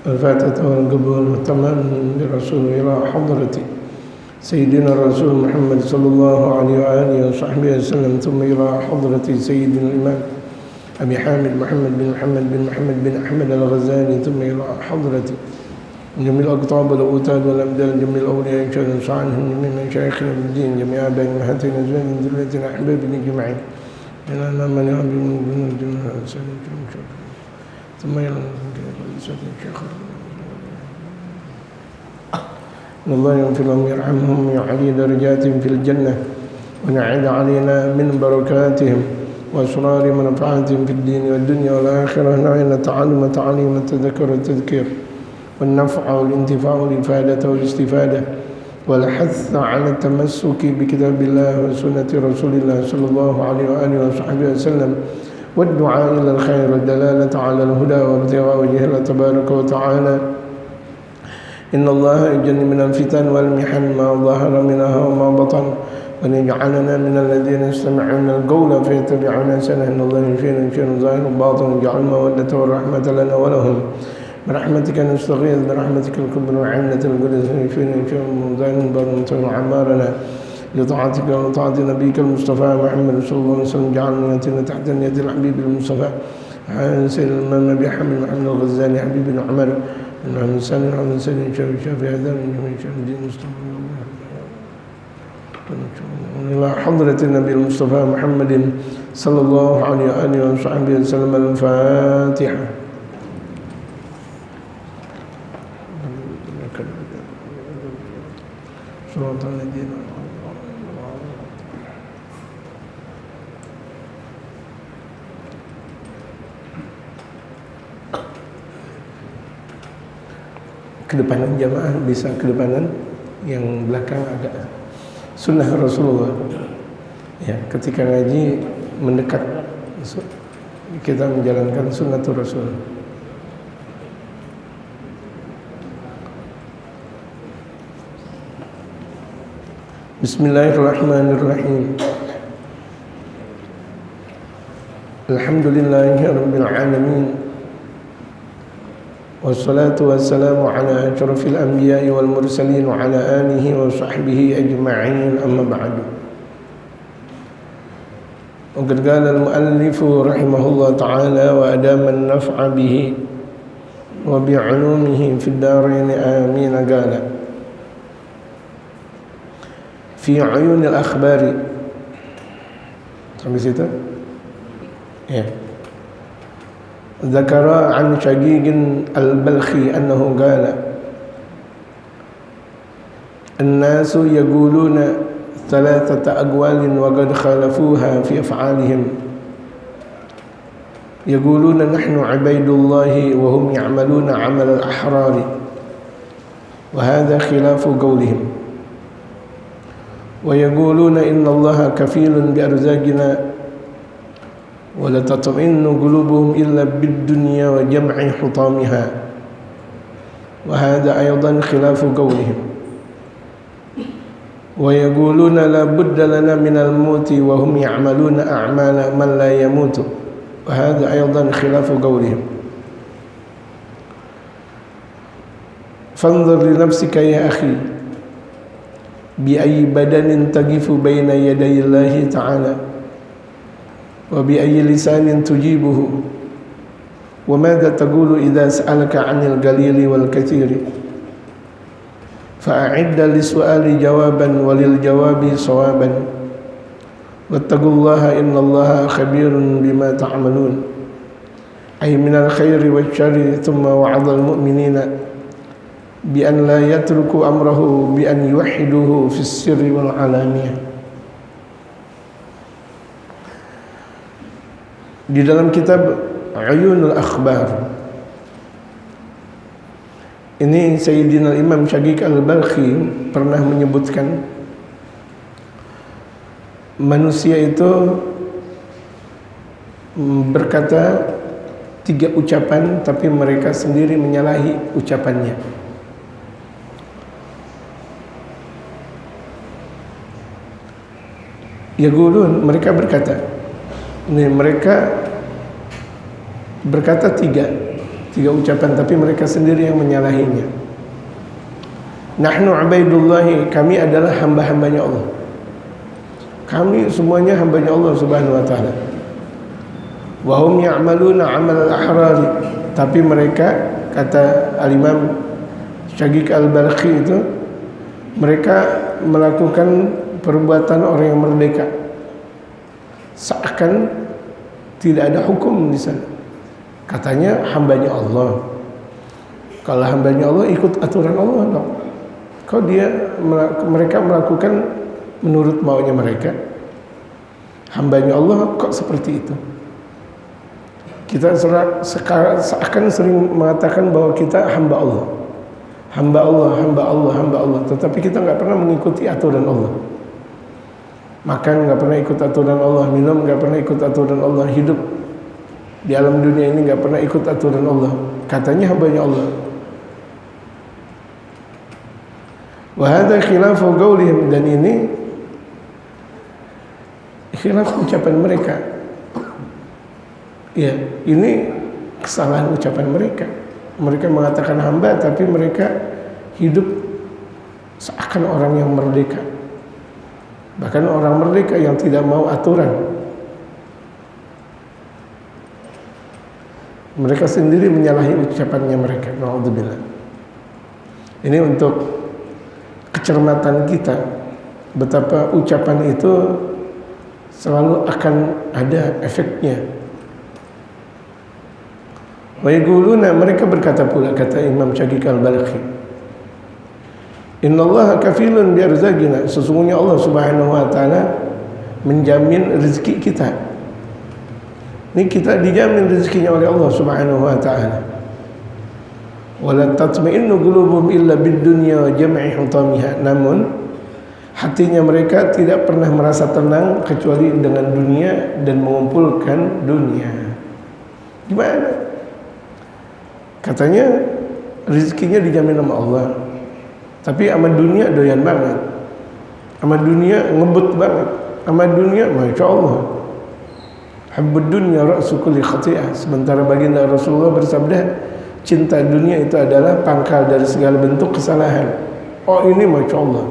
الفاتحة والقبول والتمام لرسول إلى حضرة سيدنا الرسول محمد صلى الله عليه وآله وصحبه وسلم، ثم إلى حضرة سيدنا الإمام أبي حامد محمد بن محمد بن محمد بن أحمد الغزالي، ثم إلى حضرة جميع الأقطاب والأوتاد والأبدال، جميع الأولياء إن شاء الله عنهم جميع مشايخنا بالدين، جميع آبائنا أمهاتنا أزواجنا ذريتنا أحبابنا أجمعين، إلى من يعبد من الجنة ثم إلى الشيخ إن الله يغفر لهم ويرحمهم ويعلي درجاتهم في الجنة ونعد علينا من بركاتهم وأسرار منفعتهم في الدين والدنيا والآخرة، نعين التعلم تعليم التذكر والتذكير والنفع والانتفاع والإفادة والاستفادة والحث على التمسك بكتاب الله وسنة رسول الله صلى الله عليه وآله وصحبه وسلم، والدعاء إلى الخير والدلالة على الهدى وابتغاء وجه الله تبارك وتعالى. إن الله يجني من الفتن والمحن ما ظهر منها وما بطن، ونجعلنا من الذين يستمعون القول فيتبعون أحسنه. إن الله يشير ظاهر وباطن، يجعل المودة والرحمة لنا ولهم، برحمتك نستغيث برحمتك الكبرى وعينة القدس، يشير ظاهر وباطن عمارنا لطاعتك وطاعة نبيك المصطفى محمد صلى الله عليه وسلم. جعلنا تحت يد الحبيب المصطفى سيد الإمام أبي حامد محمد الغزالي حبيب بن عمر بن عبد السلام بن عبد السلام شافي هذا من جميع شان الدين المصطفى إلى حضرة النبي المصطفى محمد صلى الله عليه وآله وصحبه وسلم. الفاتحة. صراط الذين kedepanan jamaah, bisa kedepanan, yang belakang agak sunnah Rasulullah ya. Ketika ngaji mendekat, kita menjalankan sunnatul Rasul. Bismillahirrahmanirrahim. Alhamdulillahi rabbil alamin, wassalatu wassalamu ala asyrafil anbiya'i wal mursalin wa ala alihi wa sahbihi ajma'in, amma ba'du. Wa qad qala al-muallifu rahimahullah ta'ala wa adama an-naf'a bihi wa bi'ulumihi fid darain amin. Qala fi uyunil akhbari, sampai situ ya. ذكر عن شقيق البلخي أنه قال الناس يقولون ثلاثة أقوال وقد خالفوها في أفعالهم، يقولون نحن عبيد الله وهم يعملون عمل الأحرار، وهذا خلاف قولهم، ويقولون إن الله كفيل بأرزاقنا ولا تطمئن قلوبهم إلا بالدنيا وجمع حطامها، وهذا أيضا خلاف قولهم، ويقولون لا بد لنا من الموت وهم يعملون أعمال من لا يموت، وهذا أيضا خلاف قولهم. فانظر لنفسك يا أخي بأي بدن تقف بين يدي الله تعالى، وبأي لسان تجيبه، وماذا تقول إذا سألك عن القليل والكثير، فأعد للسؤال جوابا وللجواب صوابا، واتقوا الله إن الله خبير بما تعملون، أي من الخير والشر. ثم وعظ المؤمنين بأن لا يتركوا أمره بأن يوحدوه في السر والعلانية. Di dalam kitab Uyunul Akhbar ini Sayyidina Imam Syaqiq Al-Balkhi pernah menyebutkan manusia itu berkata 3 ucapan, tapi mereka sendiri menyalahi ucapannya. Yaqulun, mereka berkata, ini mereka berkata 3, 3 ucapan, tapi mereka sendiri yang menyalahinya. Nahnu abaidullahi, kami adalah hamba-hambanya Allah. Kami semuanya hambanya Allah Subhanahu wa taala. Wa hum ya'maluna 'amal al-ahrari, tapi mereka, kata Al-Imam Syaqiq Al-Balkhi itu, mereka melakukan perbuatan orang yang merdeka, seakan tidak ada hukum di sana. Katanya hambanya Allah. Kalau hambanya Allah ikut aturan Allah dong. Kalau mereka melakukan menurut maunya mereka, hambanya Allah kok seperti itu. Kita seakan sering mengatakan bahwa kita hamba Allah, hamba Allah, hamba Allah, hamba Allah, tetapi kita nggak pernah mengikuti aturan Allah. Makan nggak pernah ikut aturan Allah, minum nggak pernah ikut aturan Allah, hidup di alam dunia ini nggak pernah ikut aturan Allah. Katanya hambanya Allah. Wa hadza khilafu qaulihim, dan ini khilaf ucapan mereka. Ya, ini kesalahan ucapan mereka. Mereka mengatakan hamba, tapi mereka hidup seakan orang yang merdeka. Bahkan orang merdeka yang tidak mau aturan. Mereka sendiri menyalahi ucapannya mereka. Na'udzubillah. Ini untuk kecermatan kita, betapa ucapan itu selalu akan ada efeknya. Wa yaquluna, mereka berkata pula, kata Imam Syaqiq Al-Balkhi, innallaha kafilun bi arzaqina, sesungguhnya Allah Subhanahu wa taala menjamin rezeki kita. Ini kita dijamin rezekinya oleh Allah Subhanahu wa taala. Wala tatma'innu qulubuhum illa bid-dunya wa jam'i hutamiha, namun hatinya mereka tidak pernah merasa tenang kecuali dengan dunia dan mengumpulkan dunia. Gimana? Katanya rezekinya dijamin sama Allah, tapi sama dunia doyan banget, sama dunia ngebut banget, sama dunia masya Allah, hubbud dunya ra'su kulli khati'ah. Sementara baginda Rasulullah bersabda, cinta dunia itu adalah pangkal dari segala bentuk kesalahan. Oh, ini masya Allah.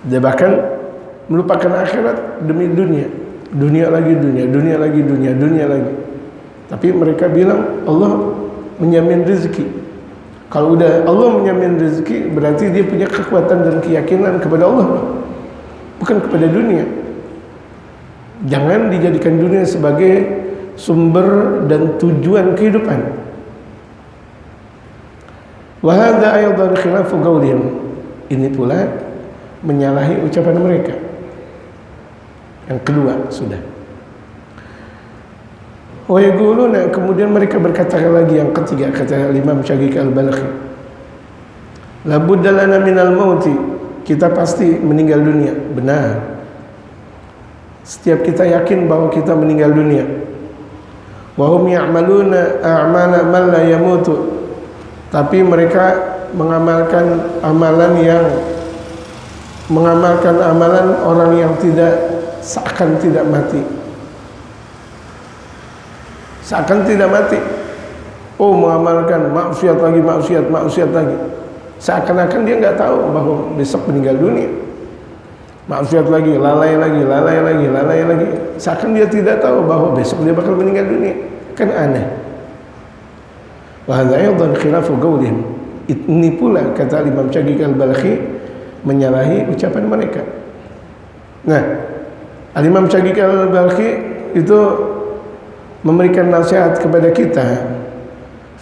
Dia bahkan melupakan akhirat demi dunia, dunia lagi dunia, dunia lagi dunia, dunia lagi. Tapi mereka bilang Allah menjamin rezeki. Kalau udah Allah menjamin rezeki, berarti dia punya kekuatan dan keyakinan kepada Allah, bukan kepada dunia. Jangan dijadikan dunia sebagai sumber dan tujuan kehidupan. Wa hadza aydan khilafu qaulihim, ini pula menyalahi ucapan mereka. Yang kedua sudah. Wa yaquluna, kemudian mereka berkata lagi yang ketiga, kata Imam Syaqiq Al-Balkhi, la budda lana minal mauti, kita pasti meninggal dunia. Benar, setiap kita yakin bahwa kita meninggal dunia. Wa hum ya'maluna a'mala man la yamutu, tapi mereka mengamalkan amalan orang yang seakan tidak mati. Seakan tidak mati. Oh, mengamalkan maksiat lagi, maksiat lagi. Seakan-akan dia nggak tahu bahwa besok meninggal dunia. Maksiat lagi, lalai lagi. Seakan dia tidak tahu bahwa besok dia bakal meninggal dunia. Kan aneh. Wa hadza aydan khilafu qaulihim. Ini pula, kata Imam Syaqiq Al-Balkhi, menyalahi ucapan mereka. Nah, Imam Syaqiq Al-Balkhi itu memberikan nasihat kepada kita.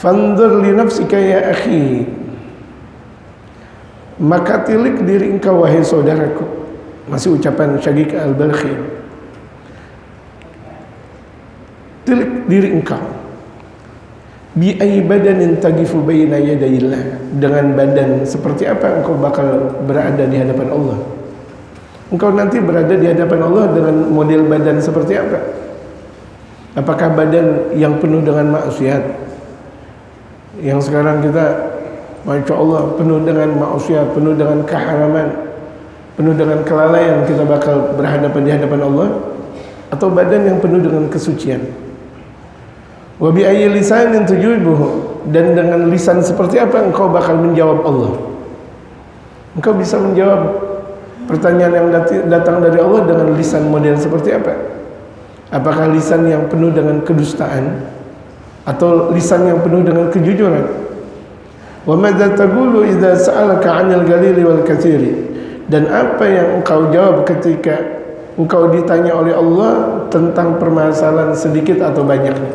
Fanzur li nafsika ya akhi, maka tilik diri engkau wahai saudaraku. Masih ucapan Syaqiq Al-Balkhi. Tilik diri engkau. Bi ayyi badanin tagifu baina yadayillah, dengan badan seperti apa engkau bakal berada di hadapan Allah. Engkau nanti berada di hadapan Allah dengan model badan seperti apa? Apakah badan yang penuh dengan maksiat, yang sekarang kita masya Allah penuh dengan maksiat, penuh dengan keharaman, penuh dengan kelalaian, kita bakal berhadapan di hadapan Allah, atau badan yang penuh dengan kesucian? Wa bi ayyi lisanin tujibuhu, dan dengan lisan seperti apa engkau bakal menjawab Allah? Engkau bisa menjawab pertanyaan yang datang dari Allah dengan lisan model seperti apa? Apakah lisan yang penuh dengan kedustaan atau lisan yang penuh dengan kejujuran? Wa madza taqulu idza sa'alaka 'anil qalili wal katsiri? Dan apa yang engkau jawab ketika engkau ditanya oleh Allah tentang permasalahan sedikit atau banyaknya?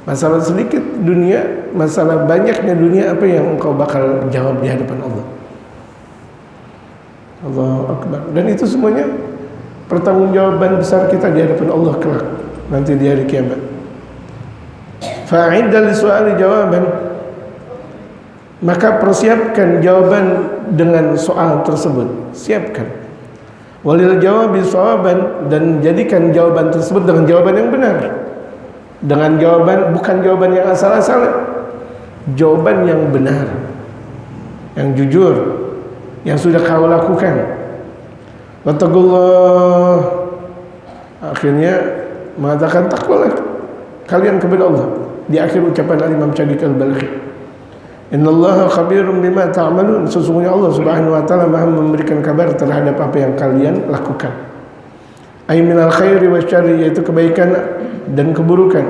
Masalah sedikit dunia, masalah banyaknya dunia, apa yang engkau bakal jawab di hadapan Allah? Allahu Akbar. Dan itu semuanya pertanggungjawaban besar kita di hadapan Allah kelak nanti di hari kiamat. Fa'idda li su'ali jawaban, maka persiapkan jawaban dengan soal tersebut, siapkan. Walil jawabi shawaban, dan jadikan jawaban tersebut dengan jawaban yang benar, dengan jawaban, bukan jawaban yang asal-asalan, jawaban yang benar, yang jujur, yang sudah kau lakukan. Wattaqullah, akhirnya mengatakan takwalah kalian kepada Allah di akhir ucapan Al-Imam Syafi'i Al-Balkhi. Innallaha khabirum bima ta'malun, sesungguhnya Allah Subhanahu wa taala Maha memberikan kabar terhadap apa yang kalian lakukan. Ay minal khairi wasyarri, yaitu kebaikan dan keburukan.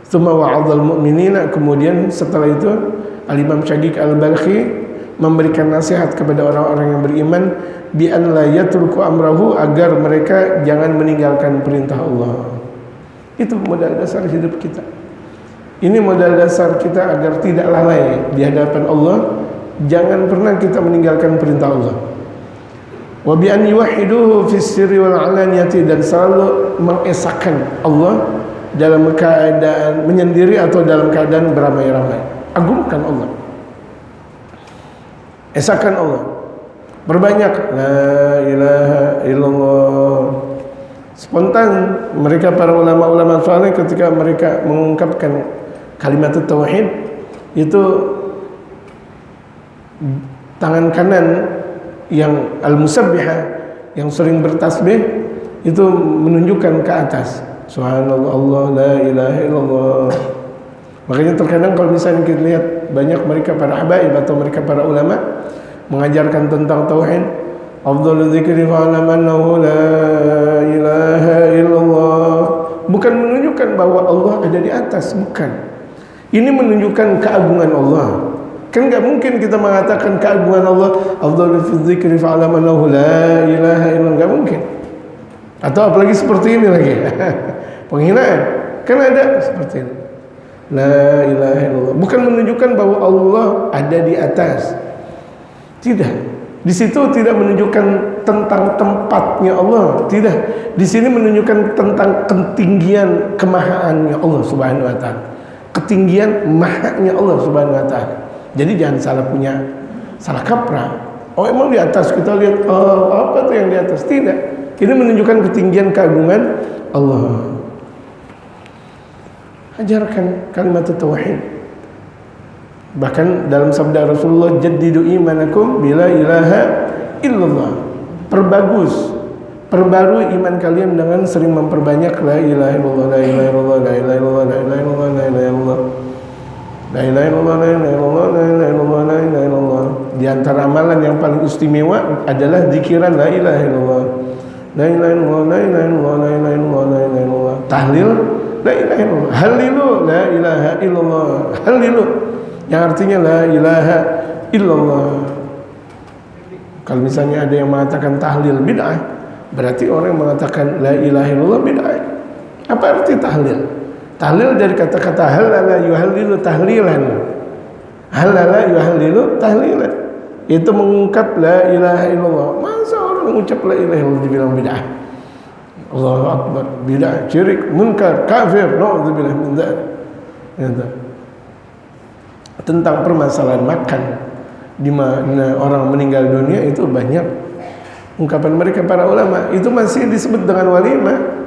Tsumma wa'adhal mu'minina, kemudian setelah itu Al-Imam Syafi'i Al-Balkhi memberikan nasihat kepada orang-orang yang beriman bi an la yatruku amrahu, agar mereka jangan meninggalkan perintah Allah. Itu modal dasar hidup kita. Ini modal dasar kita agar tidak lalai di hadapan Allah. Jangan pernah kita meninggalkan perintah Allah. Wa bi an yuwahhiduhu fis sirri wal alaniyati, dan selalu mengesahkan Allah dalam keadaan menyendiri atau dalam keadaan beramai-ramai. Agungkan Allah, esahkan Allah, berbanyak la ilaha illallah. Spontan mereka para ulama-ulama saleh ketika mereka mengungkapkan kalimat tauhid itu, tangan kanan yang al-musabbihah, yang sering bertasbih, itu menunjukkan ke atas, subhanallah, Allah, la ilaha illallah. Makanya terkadang kalau misalnya kita lihat banyak mereka para habaib atau mereka para ulama mengajarkan tentang tauhid, afdhalul dzikri fa'lam annahu la ilaha illallah, bukan menunjukkan bahwa Allah ada di atas, bukan. Ini menunjukkan keagungan Allah. Kan enggak mungkin kita mengatakan keagungan Allah, afdhalul dzikri fa'lam annahu la ilaha illallah, enggak mungkin. Atau apalagi seperti ini lagi. Penghinaan. Kan ada seperti ini. La ilaha illallah, bukan menunjukkan bahwa Allah ada di atas. Tidak. Di situ tidak menunjukkan tentang tempatnya Allah, tidak. Di sini menunjukkan tentang ketinggian kemahaannya Allah Subhanahu wa taala. Ketinggian mahanya Allah Subhanahu wa taala. Jadi jangan salah kaprah. Oh, emang di atas, kita lihat apa tuh yang di atas? Tidak. Ini menunjukkan ketinggian keagungan Allah. Ajarkan kalimat tauhid. Bahkan dalam sabda Rasulullah, jaddidu imanakum bila ilaha illallah, perbarui iman kalian dengan sering memperbanyak la ilaha illallah, la ilaha illallah, la ilaha illallah, la ilaha illallah, la ilaha illallah, la ilaha illallah, la ilaha illallah, la ilaha illallah, la ilaha illallah. Di antara amalan yang paling istimewa adalah zikiran la ilaha illallah, la ilaha illallah, la ilaha illallah, la ilaha illallah, la ilaha illallah. Tahlil la ilaha illallah, halilu la ilaha illallah, halilu yang artinya la ilaha illallah. Kalau misalnya ada yang mengatakan tahlil bid'ah, berarti orang yang mengatakan la ilaha illallah bid'ah. Apa arti tahlil? Tahlil dari kata-kata halala yuhallilu tahlilan. Halala yuhallilu tahlilan, itu mengungkap la ilaha illallah. Masa orang mengucap la ilaha illallah dibilang bid'ah? Allahu Akbar, bid'ah, syirik, munkar, kafir, na'udzubillah min dzalik. Tentang permasalahan makan, di mana orang meninggal dunia, itu banyak ungkapan mereka para ulama, itu masih disebut dengan walimah.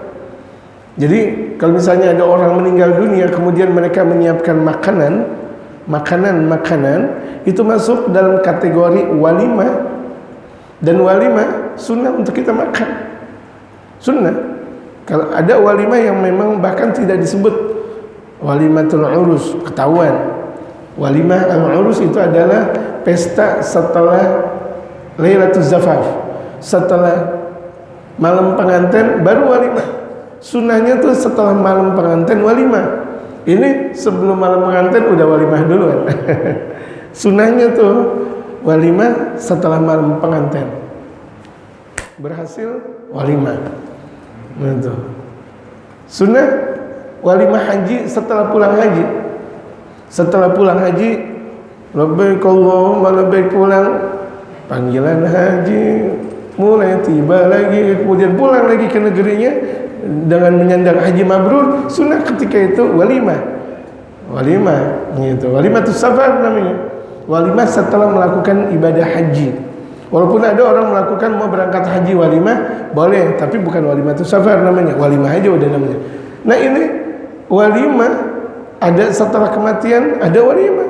Jadi kalau misalnya ada orang meninggal dunia kemudian mereka menyiapkan makanan, itu masuk dalam kategori walimah. Dan walimah sunnah untuk kita makan, sunnah. Kalau ada walimah yang memang bahkan tidak disebut walimatul urus, ketahuan Walimah al-urus itu adalah pesta setelah Lailatul Zafaf, setelah malam pengantin baru walimah. Sunnahnya tuh setelah malam pengantin walimah. Ini sebelum malam pengantin udah walimah duluan. Sunnahnya tuh walimah setelah malam pengantin. Berhasil walimah. Gitu. Sunnah walimah haji setelah pulang haji. Setelah pulang haji, labbaik Allahumma labbaik, pulang, panggilan haji mulai tiba lagi, kemudian pulang lagi ke negerinya dengan menyandang haji mabrur. Sunnah ketika itu walimah. Walimah gitu. Walimatus safar namanya. Walimah setelah melakukan ibadah haji. Walaupun ada orang melakukan mau berangkat haji walimah, boleh, tapi bukan walimatus safar namanya. Walimah aja udah namanya. Nah, ini walimah ada setelah kematian, ada walimah.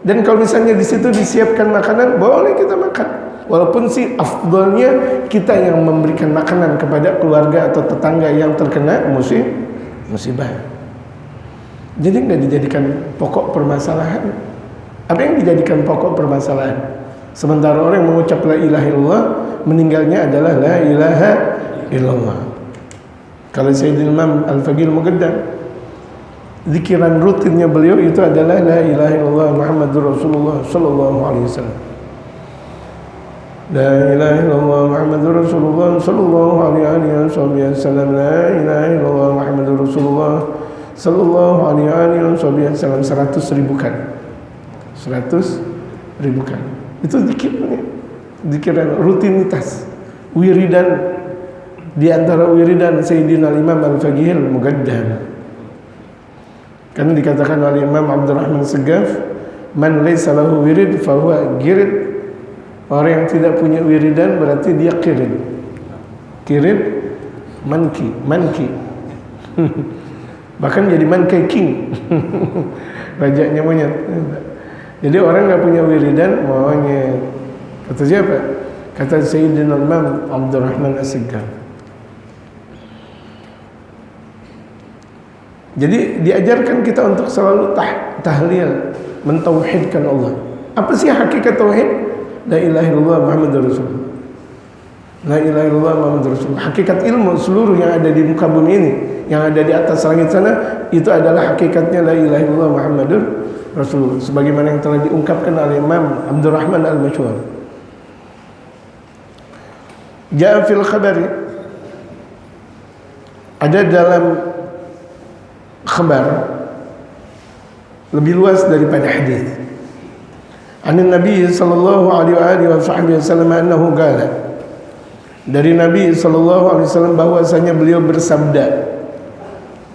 Dan kalau misalnya di situ disiapkan makanan, boleh kita makan. Walaupun sih afdolnya kita yang memberikan makanan kepada keluarga atau tetangga yang terkena musibah. Jadi nggak dijadikan pokok permasalahan. Apa yang dijadikan pokok permasalahan? Sementara orang yang mengucap la ilaha illallah, meninggalnya adalah la ilaha illallah. Kalau Sayyidina Imam Al-Faqih Al-Muqaddam, zikiran rutinnya beliau itu adalah la ilaha illallah Muhammadur Rasulullah sallallahu alaihi wasallam. La ilaha illallah Muhammadur Rasulullah sallallahu alaihi wasallam. La ilaha illallah Muhammadur Rasulullah sallallahu alaihi wasallam. 100.000 kan. 100.000 kan. Itu zikirnya. Zikiran rutinitas. Wiridan, di antara wiridan Sayyidina Imam Al-Faqih Al-Muqaddam. Kan dikatakan oleh Imam Abdurrahman Segaf, man laysa lahu wirid fahuwa girid. Orang yang tidak punya wiridan berarti dia kirid. Kirid, manki. Bahkan jadi mankai king. Rajanya monyet. Jadi orang nggak punya wiridan monyet. Kata siapa? Kata Sayyidina Imam Abdurrahman As-Segaf. Jadi diajarkan kita untuk selalu tahlil, mentauhidkan Allah. Apa sih hakikat tauhid? La ilaha illallah Muhammadur Rasulullah. La ilaha illallah Muhammadur Rasulullah. Hakikat ilmu seluruh yang ada di muka bumi ini, yang ada di atas langit sana, itu adalah hakikatnya la ilaha illallah Muhammadur Rasulullah. Sebagaimana yang telah diungkapkan oleh Imam Abdurrahman Al-Masyhur. Ja'a fil khabari, ada dalam khabar lebih luas daripada hadis. An Nabi sallallahu alaihi wasallam annahu qala, dari Nabi sallallahu alaihi wasallam bahwasanya beliau bersabda.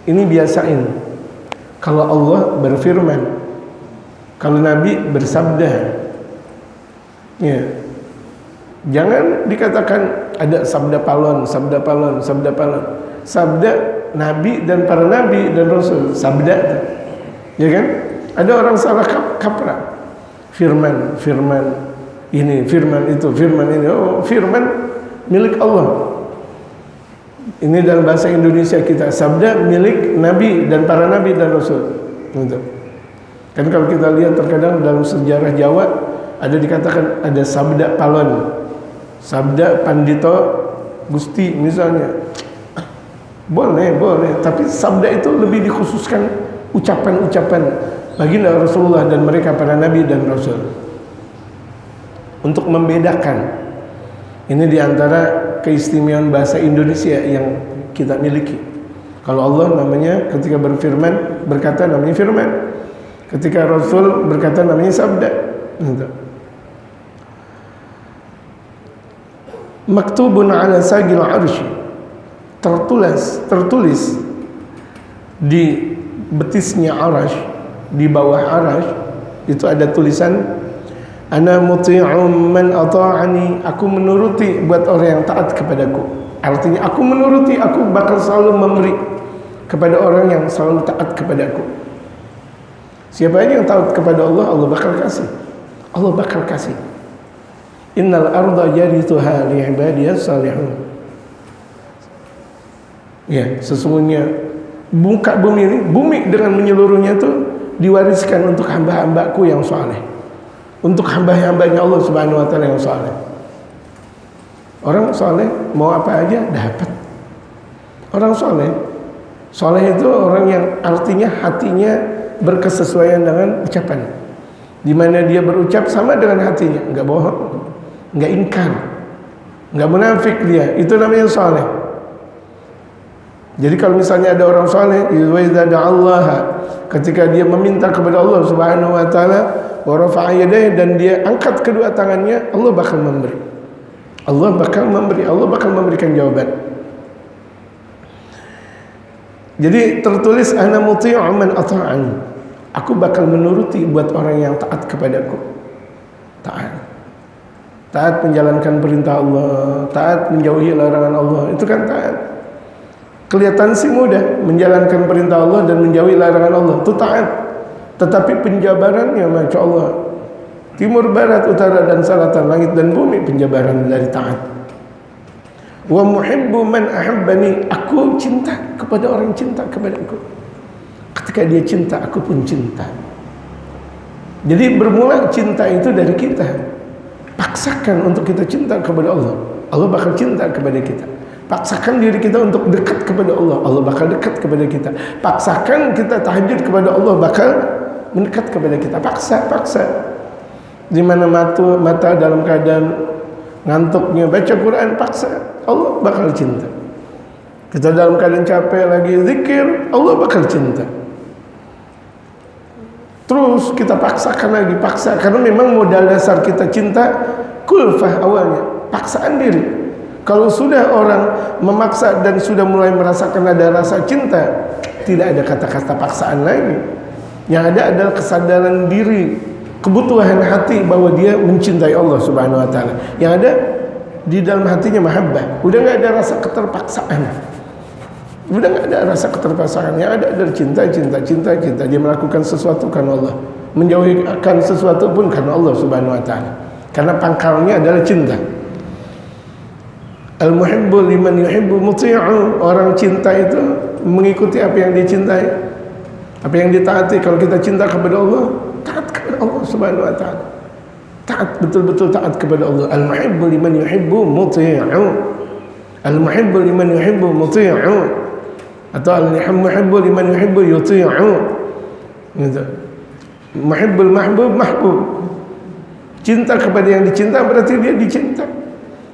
Ini biasain kalau Allah berfirman, kalau Nabi bersabda. Ya. Jangan dikatakan ada sabda palon. Sabda Nabi dan para Nabi dan Rasul, sabda, ya kan? Ada orang salah kaprah. Firman ini, firman itu, firman ini. Oh, firman milik Allah. Ini dalam bahasa Indonesia kita, sabda milik Nabi dan para Nabi dan Rasul. Gitu. Kan kalau kita lihat terkadang dalam sejarah Jawa ada dikatakan ada sabda palon, sabda Pandito Gusti misalnya. Boleh, tapi sabda itu lebih dikhususkan ucapan-ucapan baginda Rasulullah dan mereka para nabi dan rasul. Untuk membedakan, ini diantara keistimewaan bahasa Indonesia yang kita miliki. Kalau Allah namanya ketika berfirman, berkata namanya firman. Ketika Rasul berkata namanya sabda. Maktubun ala sagil arsy, tertulis di betisnya arash, di bawah arash itu ada tulisan ana muti'um man ata'ani, aku menuruti buat orang yang taat kepadaku. Artinya aku menuruti, aku bakal selalu memberi kepada orang yang selalu taat kepadaku. Siapa aja yang taat kepada Allah, Allah bakal kasih. Allah bakal kasih. Innal arda yarithuha li ibadiyas salihun. Ya, sesungguhnya muka bumi ini, bumi dengan menyeluruhnya itu diwariskan untuk hamba-hambaku yang saleh, untuk hamba-hambanya Allah Subhanahu wa taala yang saleh. Orang saleh mau apa aja dapat. Orang saleh itu orang yang artinya hatinya berkesesuaian dengan ucapan. Di mana dia berucap sama dengan hatinya, enggak bohong, enggak ingkar, enggak munafik dia. Itu namanya saleh. Jadi kalau misalnya ada orang saleh, idza Allah, ketika dia meminta kepada Allah Subhanahu wa taala, wa rafa'a yadayhi, dan dia angkat kedua tangannya, Allah bakal memberi. Allah bakal memberikan jawaban. Jadi tertulis ana muti'u man ata'ani. Aku bakal menuruti buat orang yang taat kepadaku. Taat menjalankan perintah Allah, taat menjauhi larangan Allah. Itu kan taat. Kelihatan sih mudah menjalankan perintah Allah dan menjauhi larangan Allah. Itu taat. Tetapi penjabarannya, Masya Allah, timur, barat, utara, dan selatan, langit dan bumi, penjabaran dari taat. Wa muhibbu man ahabbani. Aku cinta kepada orang cinta kepadaku. Ketika dia cinta, aku pun cinta. Jadi bermula cinta itu dari kita. Paksakan untuk kita cinta kepada Allah, Allah bakal cinta kepada kita. Paksakan diri kita untuk dekat kepada Allah, Allah bakal dekat kepada kita. Paksakan kita tahajud kepada Allah, bakal mendekat kepada kita. Paksa. Di mana mata dalam keadaan ngantuknya baca Quran, paksa, Allah bakal cinta. Kita dalam keadaan capek lagi zikir, Allah bakal cinta. Terus kita paksakan lagi, karena memang modal dasar kita cinta kulfah awalnya, paksaan diri. Kalau sudah orang memaksa dan sudah mulai merasakan ada rasa cinta, tidak ada kata-kata paksaan lagi. Yang ada adalah kesadaran diri, kebutuhan hati bahwa dia mencintai Allah Subhanahu wa taala. Yang ada di dalam hatinya mahabbah, udah nggak ada rasa keterpaksaan. Udah nggak ada rasa keterpaksaan, yang ada adalah cinta. Dia melakukan sesuatu karena Allah, menjauhkan sesuatu pun karena Allah Subhanahu wa taala. Karena pangkalnya adalah cinta. Al-muhibbu liman yuhibbu muti'u. Orang cinta itu mengikuti apa yang dia cintai, apa yang ditaati. Kalau kita cinta kepada Allah, taat kepada Allah Subhanahu wa taala. Taat, betul-betul taat kepada Allah. Al-muhibbu liman yuhibbu muti'u. Al-muhibbu liman yuhibbu muti'u. Atau al-muhibbu liman yuhibbu yuti'u. Gitu. Muhibbul mahbub mahbub. Cinta kepada yang dicinta berarti dia dicinta.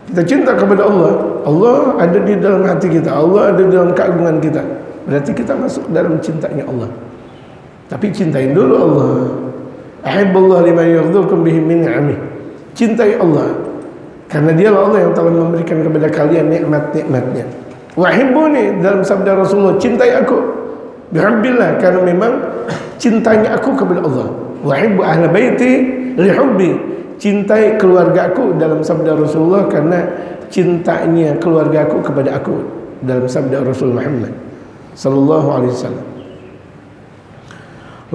Kita cinta kepada Allah, Allah ada di dalam hati kita, Allah ada di dalam keagungan kita. Berarti kita masuk dalam cintanya Allah. Tapi cintain dulu Allah. Ahibbullah liman yurdukum bihi min ni'amih. Cintai Allah karena dialah Allah yang telah memberikan kepada kalian nikmat-nikmatnya. Wahibbuni, dalam sabda Rasulullah, cintai aku bihabbillah, karena memang cintanya aku kepada Allah. Wahibbu ahla baiti lihubbi, cintai keluargaku, dalam sabda Rasulullah, karena cintanya keluargaku kepada aku, dalam sabda Rasul Muhammad sallallahu alaihi wasallam.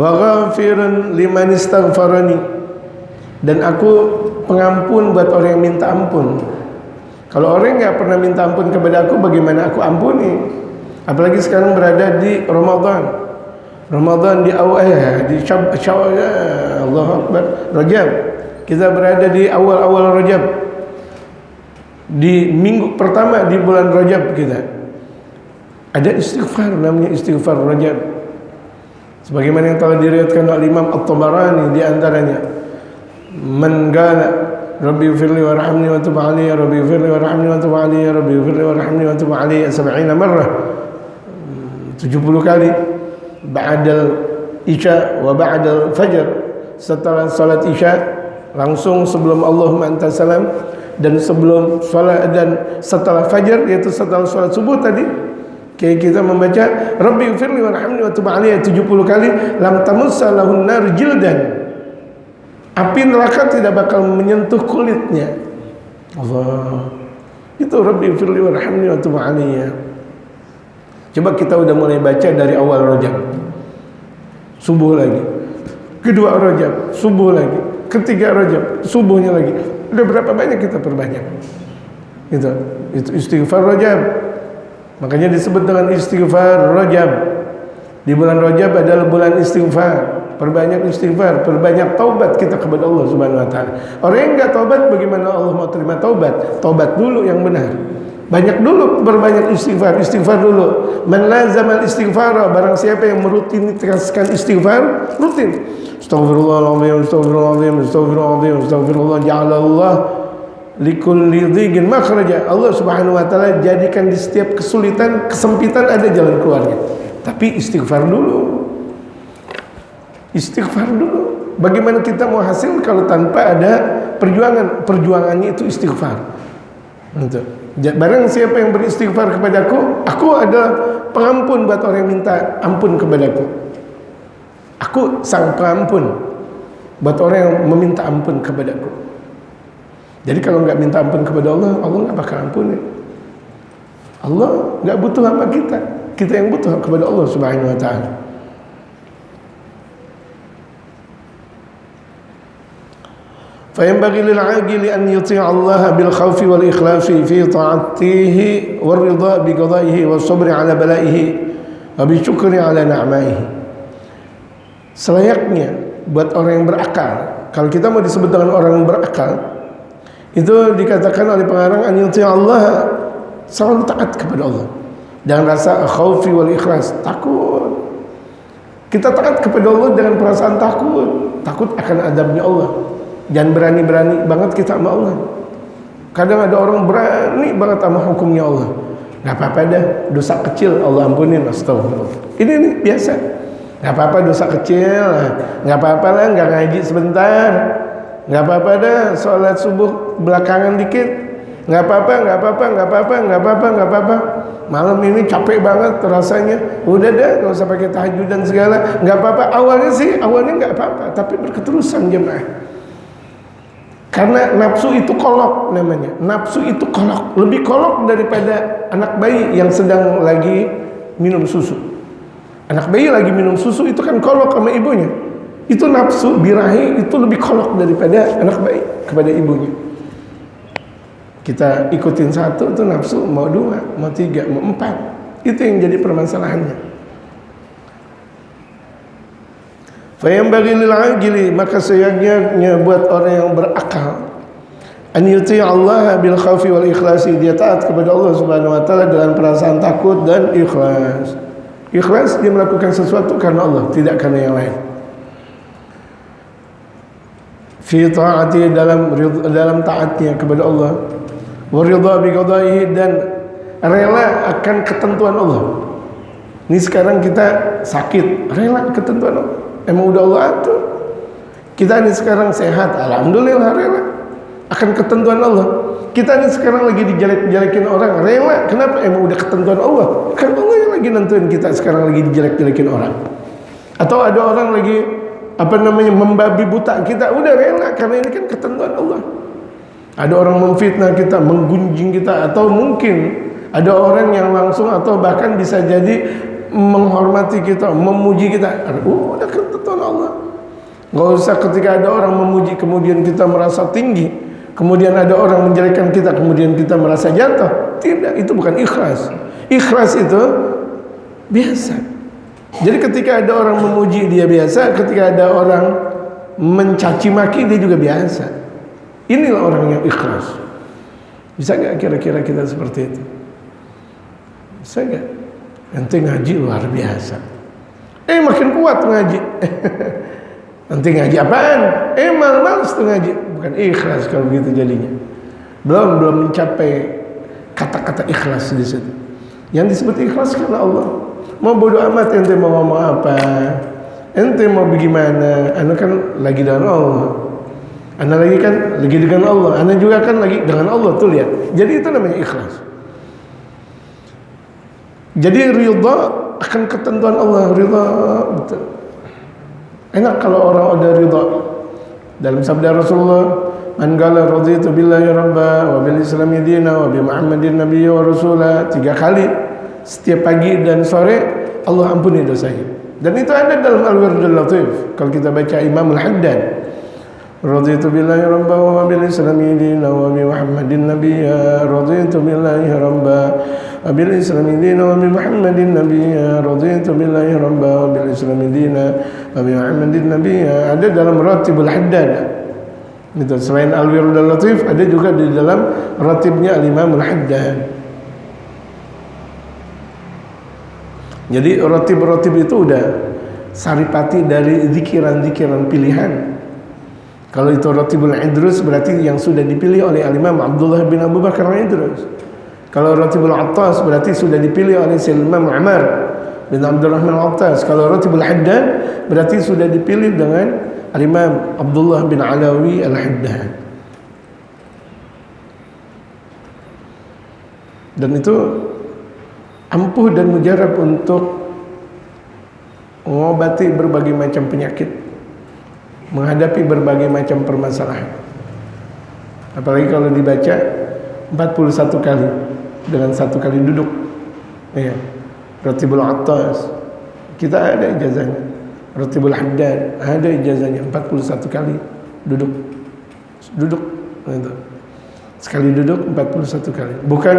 Wa ghafiran liman istaghfarani, dan aku pengampun buat orang yang minta ampun. Kalau orang nggak pernah minta ampun kepada aku, bagaimana aku ampuni? Apalagi sekarang berada di Ramadan di awal, di Syawal, Allahu Akbar, Rajab. Kita berada di awal-awal Rajab, di minggu pertama di bulan Rajab kita. Ada istighfar, namanya istighfar Rajab. Sebagaimana yang telah diriwayatkan oleh Imam At-Tabarani, di antaranya, man qala Rabbi firli warhamni wa tub alayya, Rabbi firli warhamni wa tub alayya, Rabbi firli warhamni wa tub alayya 70 marrah, 70 kali. Ba'dal isya wa ba'dal fajr, setelah salat isya, langsung sebelum Allahumma anta salam, dan sebelum salat, dan setelah fajar, yaitu setelah salat subuh tadi. Kayak kita membaca Rabbi firli warhamni wa tub alayya 70 kali, lam tamussa lahun nar jildan, api neraka tidak bakal menyentuh kulitnya. Allah. Itu Rabbi firli warhamni wa tub alayya. Coba kita udah mulai baca dari awal Rajab, subuh lagi, kedua Rajab, subuh lagi, ketiga Rajab, subuhnya lagi. Udah berapa banyak kita perbanyak? Itu istighfar Rajab. Makanya disebut dengan istighfar Rajab. Di bulan Rajab adalah bulan istighfar. perbanyak istighfar, perbanyak taubat kita kepada Allah Subhanahu wa taala. Orang yang enggak taubat, bagaimana Allah mau terima taubat? Taubat dulu yang benar. Banyak dulu, berbanyak istighfar, istighfar dulu. Man lazamal istighfara, barang siapa yang merutinitaskan istighfar, rutin. Astaghfirullahaladzim, astaghfirullahaladzim, astaghfirullahaladzim, astaghfirullah, ja'alallah likulli dhigin makhraja. Allah Subhanahu wa taala jadikan di setiap kesulitan, kesempitan ada jalan keluarnya. Tapi istighfar dulu. Istighfar dulu. Bagaimana kita mau hasil kalau tanpa ada perjuangan? Perjuangannya itu istighfar. Barang siapa yang beristighfar kepadaku, aku adalah pengampun buat orang yang minta ampun kepadaku. Aku sang pengampun buat orang yang meminta ampun kepadaku. Jadi kalau nggak minta ampun kepada Allah, Allah nggak bakal ampuni. Allah nggak butuh sama kita, kita yang butuh kepada Allah Subhanahu wa taala. فينبغي للعاقل أن يطيع الله بالخوف والإخلاص في طاعته والرضا بقضائه والصبر على بلائه وبالشكر على نعمائه. Selayaknya buat orang yang berakal, kalau kita mau disebut dengan orang yang berakal, itu dikatakan oleh pengarang an yuti' Allah, selalu taat kepada Allah dengan rasa khaufi wal ikhlas, takut. Kita taat kepada Allah dengan perasaan takut, takut akan adabnya Allah. Jangan berani-berani banget kita sama Allah. Kadang ada orang berani banget sama hukumnya Allah. Gak apa-apa dah, dosa kecil Allah ampunin, astagfirullah. Ini biasa. Gak apa-apa dosa kecil, gak apa-apa lah gak ngaji sebentar, gak apa-apa dah sholat subuh belakangan dikit, gak apa-apa, gak apa-apa, gak apa-apa, gak apa-apa, gak apa-apa. Malam ini capek banget rasanya, udah dah gak usah pakai tahajud dan segala, gak apa-apa. Awalnya gak apa-apa, tapi berketerusan jemaah. Karena nafsu itu kolok namanya. Nafsu itu kolok, lebih kolok daripada anak bayi yang sedang lagi minum susu. Anak bayi lagi minum susu itu kan kolok sama ibunya. Itu nafsu birahi itu lebih kolok daripada anak bayi kepada ibunya. Kita ikutin satu itu nafsu, mau dua, mau tiga, mau empat. Itu yang jadi permasalahannya. Fayambaghi lil aqili, maka seyogyanya buat orang yang berakal an yuti' Allah bil khaufi wal ikhlasi, dia taat kepada Allah Subhanahu wa taala dengan perasaan takut dan ikhlas. Ikhlas dia melakukan sesuatu karena Allah, tidak karena yang lain. Fi ta'ati, dalam taatnya kepada Allah, wa ridha bi qada'ihi, dan rela akan ketentuan Allah. Ini sekarang kita sakit, rela ketentuan Allah. Emang udah Allah atur. Kita ini sekarang sehat, alhamdulillah rela akan ketentuan Allah. Kita ini sekarang lagi dijelek-jelekin orang, rela. Kenapa? Emang udah ketentuan Allah. Kan Allah yang lagi nentuin kita sekarang lagi dijelek-jelekin orang. Atau ada orang lagi membabi buta, kita udah rela karena ini kan ketentuan Allah. Ada orang memfitnah kita, menggunjing kita, atau mungkin ada orang yang langsung atau bahkan bisa jadi menghormati kita, memuji kita. Udah ketentuan Allah. Gak usah ketika ada orang memuji kemudian kita merasa tinggi, kemudian ada orang menjelekkan kita kemudian kita merasa jatuh. Tidak, itu bukan ikhlas. Ikhlas itu biasa. Jadi ketika ada orang memuji dia biasa, ketika ada orang mencaci maki dia juga biasa. Inilah orang yang ikhlas. Bisa gak kira-kira kita seperti itu? Bisa gak? Nanti ngaji luar biasa. Makin kuat ngaji. Nanti ngaji apaan? Malas tuh ngaji. Bukan ikhlas kalau begitu jadinya. Belum mencapai kata-kata ikhlas di situ. Yang disebut ikhlas karena Allah. Mau bodoh amat ente mau ngomong apa, ente mau bagaimana, anda kan lagi dengan Allah. Anda lagi kan lagi dengan Allah. Anda juga kan lagi dengan Allah, tuh lihat. Jadi itu namanya ikhlas. Jadi ridha akan ketentuan Allah, ridha betul. Enak kalau orang ada ridha. Dalam sabda Rasulullah, man qala raditu billahi rabba wa bil islami dina wa bi Muhammadin nabiyya wa rasula, 3 kali setiap pagi dan sore, Allah ampuni dosanya. Dan itu ada dalam Al-Wirdul Latif. Kalau kita baca Imam Al-Haddad, raditu billahi rabba wa bil islami dina wa bi Muhammadin nabiyya, raditu billahi rabba وبالإسلام دينا وبمحمد نبيا رضيت بالله ربا وبالإسلام دينا وبمحمد نبيا. Ada dalam Ratibul Haddad gitu. Selain Al-Wird Al-Latif ada juga di dalam ratibnya Al-Imam Al-Haddad. Jadi ratib-ratib itu udah saripati dari zikiran-zikiran pilihan. Kalau itu Ratibul Idrus berarti yang sudah dipilih oleh Al-Imam Abdullah bin Abu Bakar Idrus. Kalau Ratibul Attas berarti sudah dipilih oleh Imam Umar bin Abdurrahman Attas. Kalau Ratibul Haddad berarti sudah dipilih dengan Al-Imam Abdullah bin Alawi Al-Haddad. Dan itu ampuh dan mujarab untuk mengobati berbagai macam penyakit, menghadapi berbagai macam permasalahan. Apalagi kalau dibaca 41 kali dengan 1 kali duduk. Ya. Ratibul Attas kita ada ijazahnya. Ratibul Haddad ada ijazahnya 41 kali duduk. Duduk gitu. Sekali duduk 41 kali. Bukan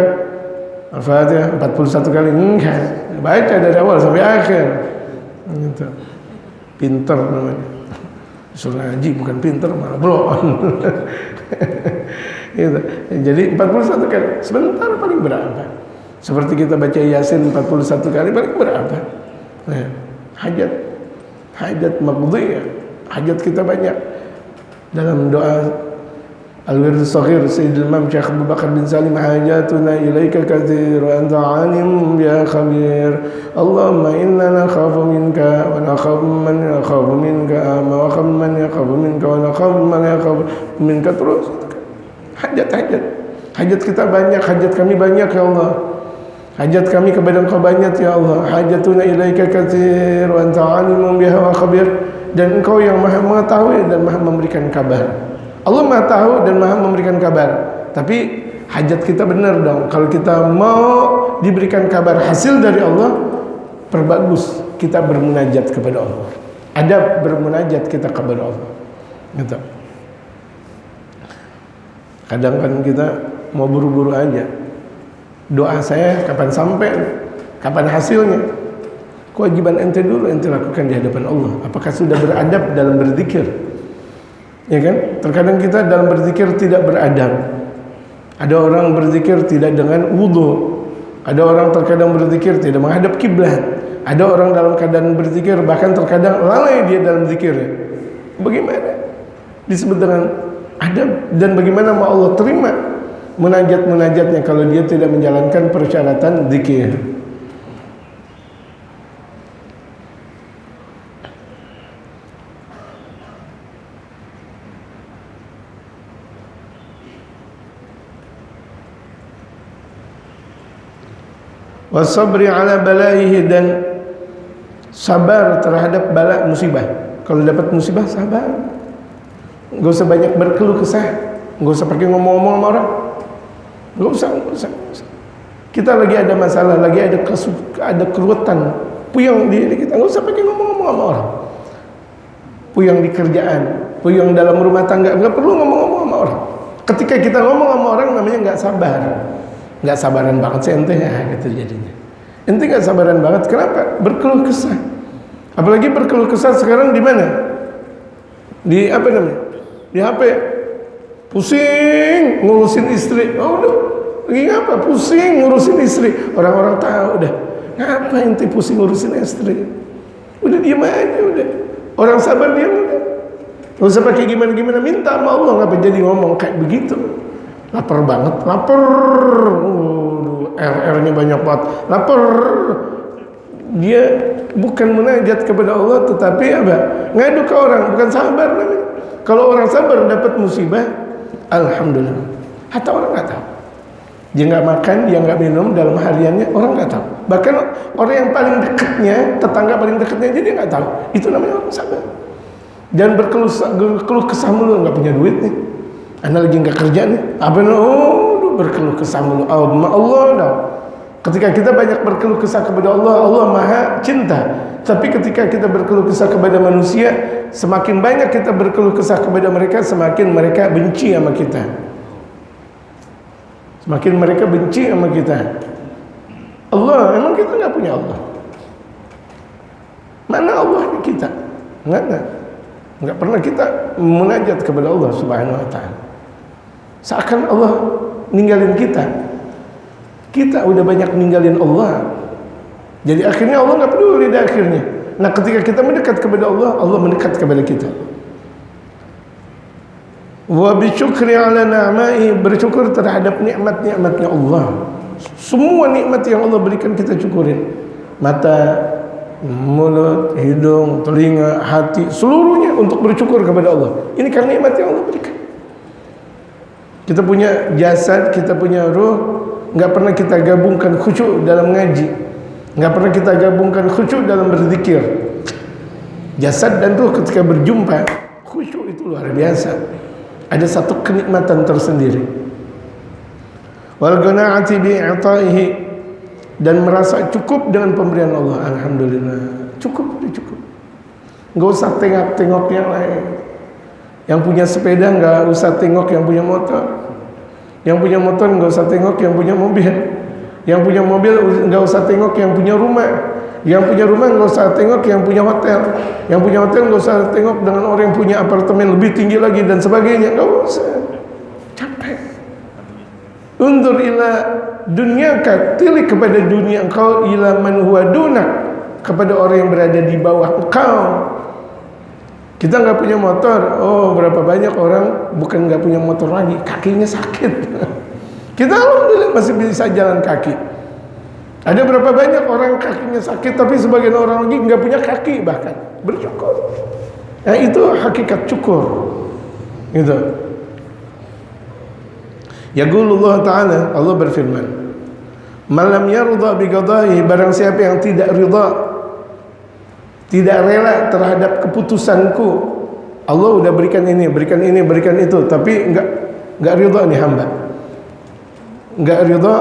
Al-Fatihah 41 kali, enggak. Baca dari awal sampai akhir. Gitu. Pinter namanya. Suruh ngaji bukan pinter, malah belum. Gitu. Jadi 41 kali. Sebentar paling berapa? Seperti kita baca Yasin 41 kali paling berapa? Nah, hajat maqdhiyah. Hajat kita banyak. Dalam doa Al-Wird Shaghir Sayyidul Imam Syekh Abu Bakar bin Salim, hajatuna ilaika katsir wa anta alim ya khabir. Allahumma inna nakhafu minka wa nakhafu man yakhafu minka wa nakhafu man yakhafu minka wa nakhafu man yakhafu minka. Terus hajat kita banyak, hajat kami banyak ya Allah. Hajat kami kepada Engkau banyak ya Allah. Hajatuna ilaika katsir wa anta alim biha wa khabir. Dan Engkau yang Maha mengetahui dan Maha memberikan kabar. Allah Maha tahu dan Maha memberikan kabar. Tapi hajat kita benar dong. Kalau kita mau diberikan kabar hasil dari Allah, perbagus kita bermunajat kepada Allah. Ada bermunajat kita kepada Allah. Gitu. Kadang kan kita mau buru-buru aja. Doa saya kapan sampai, kapan hasilnya. Kewajiban ente dulu ente lakukan di hadapan Allah. Apakah sudah beradab dalam berzikir? Ya kan? Terkadang kita dalam berzikir tidak beradab. Ada orang berzikir tidak dengan wudu. Ada orang terkadang berzikir tidak menghadap kiblat. Ada orang dalam keadaan berzikir bahkan terkadang lalai dia dalam zikirnya. Bagaimana? Disebut dengan adab. Dan bagaimana mau Allah terima munajat-munajatnya kalau dia tidak menjalankan persyaratan zikir. Wasabri ala balaihi, dan sabar terhadap bala musibah. Kalau dapat musibah sabar. Enggak usah banyak berkeluh kesah, enggak usah pakai ngomong-ngomong sama orang. Enggak usah. Kita lagi ada masalah, lagi ada keruwetan, puyeng di diri kita, enggak usah pakai ngomong-ngomong sama orang. Puyeng di kerjaan, puyeng dalam rumah tangga, enggak perlu ngomong-ngomong sama orang. Ketika kita ngomong sama orang namanya enggak sabar. Nggak sabaran banget sih ente ya gitu jadinya. Ente nggak sabaran banget. Kenapa? Berkeluh kesah. Apalagi berkeluh kesah sekarang di mana? Di apa namanya? Di HP. Pusing ngurusin istri. Oh udah, lagi ngapa? Pusing ngurusin istri. Orang-orang tahu udah. Ngapa ente pusing ngurusin istri? Udah diam aja udah. Orang sabar diam udah. Nggak usah pakai gimana-gimana. Minta sama Allah. Ngapa jadi ngomong kayak begitu? Lapar banget, lapar. RR-nya banyak banget. Lapar. Dia bukan munajat kepada Allah, tetapi apa? Ngadu ke orang, bukan sabar namanya. Kalau orang sabar dapat musibah, alhamdulillah. Hatta orang nggak tahu. Dia nggak makan, dia nggak minum dalam hariannya, orang nggak tahu. Bahkan orang yang paling dekatnya, tetangga paling dekatnya aja dia nggak tahu. Itu namanya orang sabar. Jangan berkeluh kesah mulu, nggak punya duit nih. Anda lagi nggak kerja nih, apa berkeluh kesah mulu. Allah dong. Ketika kita banyak berkeluh kesah kepada Allah, Allah Maha cinta. Tapi ketika kita berkeluh kesah kepada manusia, semakin banyak kita berkeluh kesah kepada mereka, semakin mereka benci sama kita. Semakin mereka benci sama kita. Allah, emang kita nggak punya Allah? Mana Allah kita? Nggak ada. Nggak pernah kita munajat kepada Allah Subhanahu Wa Taala. Seakan Allah ninggalin kita. Kita udah banyak ninggalin Allah. Jadi akhirnya Allah nggak peduli di akhirnya. Nah, ketika kita mendekat kepada Allah, Allah mendekat kepada kita. Wa bisyukri ala na'mai, bersyukur terhadap nikmat-nikmatnya Allah. Semua nikmat yang Allah berikan kita syukurin. Mata, mulut, hidung, telinga, hati, seluruhnya untuk bersyukur kepada Allah. Ini karena nikmat yang Allah berikan. Kita punya jasad, kita punya ruh, nggak pernah kita gabungkan khusyuk dalam ngaji, nggak pernah kita gabungkan khusyuk dalam berzikir. Jasad dan ruh ketika berjumpa, khusyuk itu luar biasa. Ada satu kenikmatan tersendiri. Wal qanaati bi'ataihi, dan merasa cukup dengan pemberian Allah. Alhamdulillah, cukup, cukup. Enggak usah tengok-tengok yang lain. Yang punya sepeda enggak usah tengok yang punya motor. Yang punya motor enggak usah tengok yang punya mobil. Yang punya mobil enggak usah tengok yang punya rumah. Yang punya rumah enggak usah tengok yang punya hotel. Yang punya hotel enggak usah tengok dengan orang yang punya apartemen lebih tinggi lagi dan sebagainya. Enggak usah. Capek. Undur ila dunyaka, tilik kepada dunia engkau, ila man huwa dunak, kepada orang yang berada di bawah engkau. Kita nggak punya motor, oh berapa banyak orang bukan nggak punya motor lagi, kakinya sakit. Kita alhamdulillah masih bisa jalan kaki. Ada berapa banyak orang kakinya sakit, tapi sebagian orang lagi nggak punya kaki, bahkan bersyukur. Nah, itu hakikat syukur. Gitu. Yaqulullah Ta'ala, Allah berfirman, malam yarda biqadahi, barang siapa yang tidak ridha, tidak rela terhadap keputusanku. Allah udah berikan ini, berikan ini, berikan itu, tapi enggak ridha nih hamba. Enggak ridha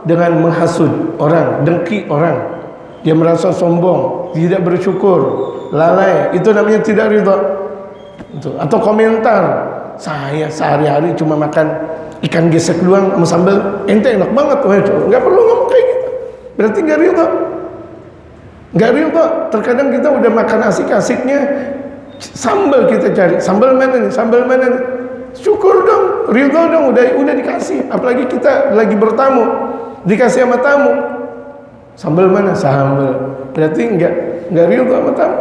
dengan menghasut orang, dengki orang. Dia merasa sombong, tidak bersyukur, lalai, itu namanya tidak ridha. Atau komentar, saya sehari-hari cuma makan ikan gesek doang sama sambal, ente enak banget, nggak perlu ngomong kayak gitu. Berarti nggak ridha, nggak ridha. Terkadang kita udah makan asik-asiknya, sambal kita cari, sambal mana nih, sambal mana nih? Syukur dong, ridha dong, udah dikasih. Apalagi kita lagi bertamu, dikasih sama tamu, sambal mana? Sambal. Berarti nggak ridha sama tamu.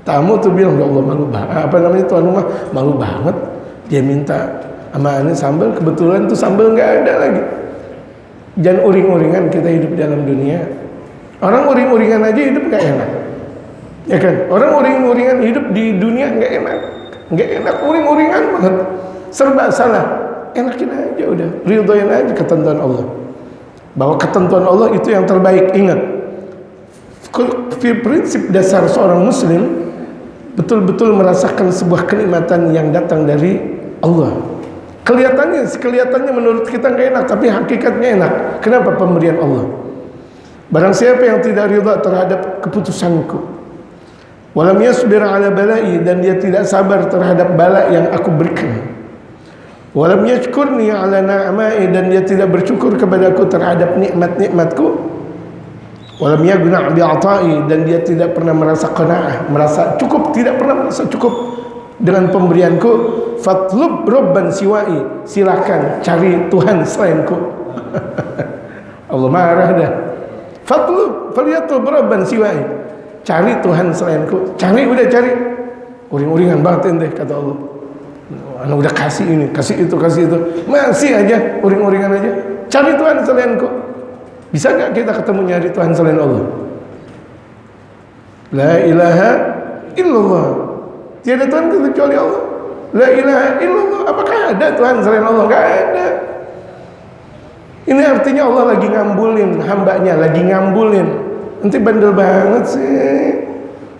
Tamu tuh bilang, ya Allah malu banget. Apa namanya tuan rumah, malu banget. Dia minta sama ini sambal, kebetulan tuh sambal nggak ada lagi. Jangan uring-uringan kita hidup dalam dunia. Orang uring-uringan aja hidup nggak enak, ya kan? Orang uring-uringan hidup di dunia nggak enak, uring-uringan banget, serba salah. Enakin aja udah, ridhoin aja ketentuan Allah. Bahwa ketentuan Allah itu yang terbaik. Ingat, prinsip dasar seorang muslim betul-betul merasakan sebuah kenikmatan yang datang dari Allah. Kelihatannya menurut kita nggak enak, tapi hakikatnya enak. Kenapa? Pemberian Allah. Barang siapa yang tidak ridha terhadap keputusanku, walam yasbir ala balai, dan dia tidak sabar terhadap bala yang aku berikan, walam yashkurni ala na'mai, dan dia tidak bersyukur kepadaku terhadap nikmat-nikmatku, walam yaghna bi'atai, dan dia tidak pernah merasa qanaah, merasa cukup, tidak pernah merasa cukup dengan pemberianku, fatlub robban siwai, silakan cari Tuhan selainku. Allah marah dah. Fatlub, falyatlub robban siwai, cari Tuhan selainku. Cari, udah cari. Uring-uringan banget ente, kata Allah. Anak udah kasih ini, kasih itu, masih aja uring-uringan aja. Cari Tuhan selainku. Bisa gak kita ketemu nyari Tuhan selain Allah? La ilaha illallah, tiada Tuhan kecuali Allah. La ilaha illallah. Apakah ada Tuhan selain Allah? Gak ada. Ini artinya Allah lagi ngambulin hambanya, lagi ngambulin. Nanti bandel banget sih,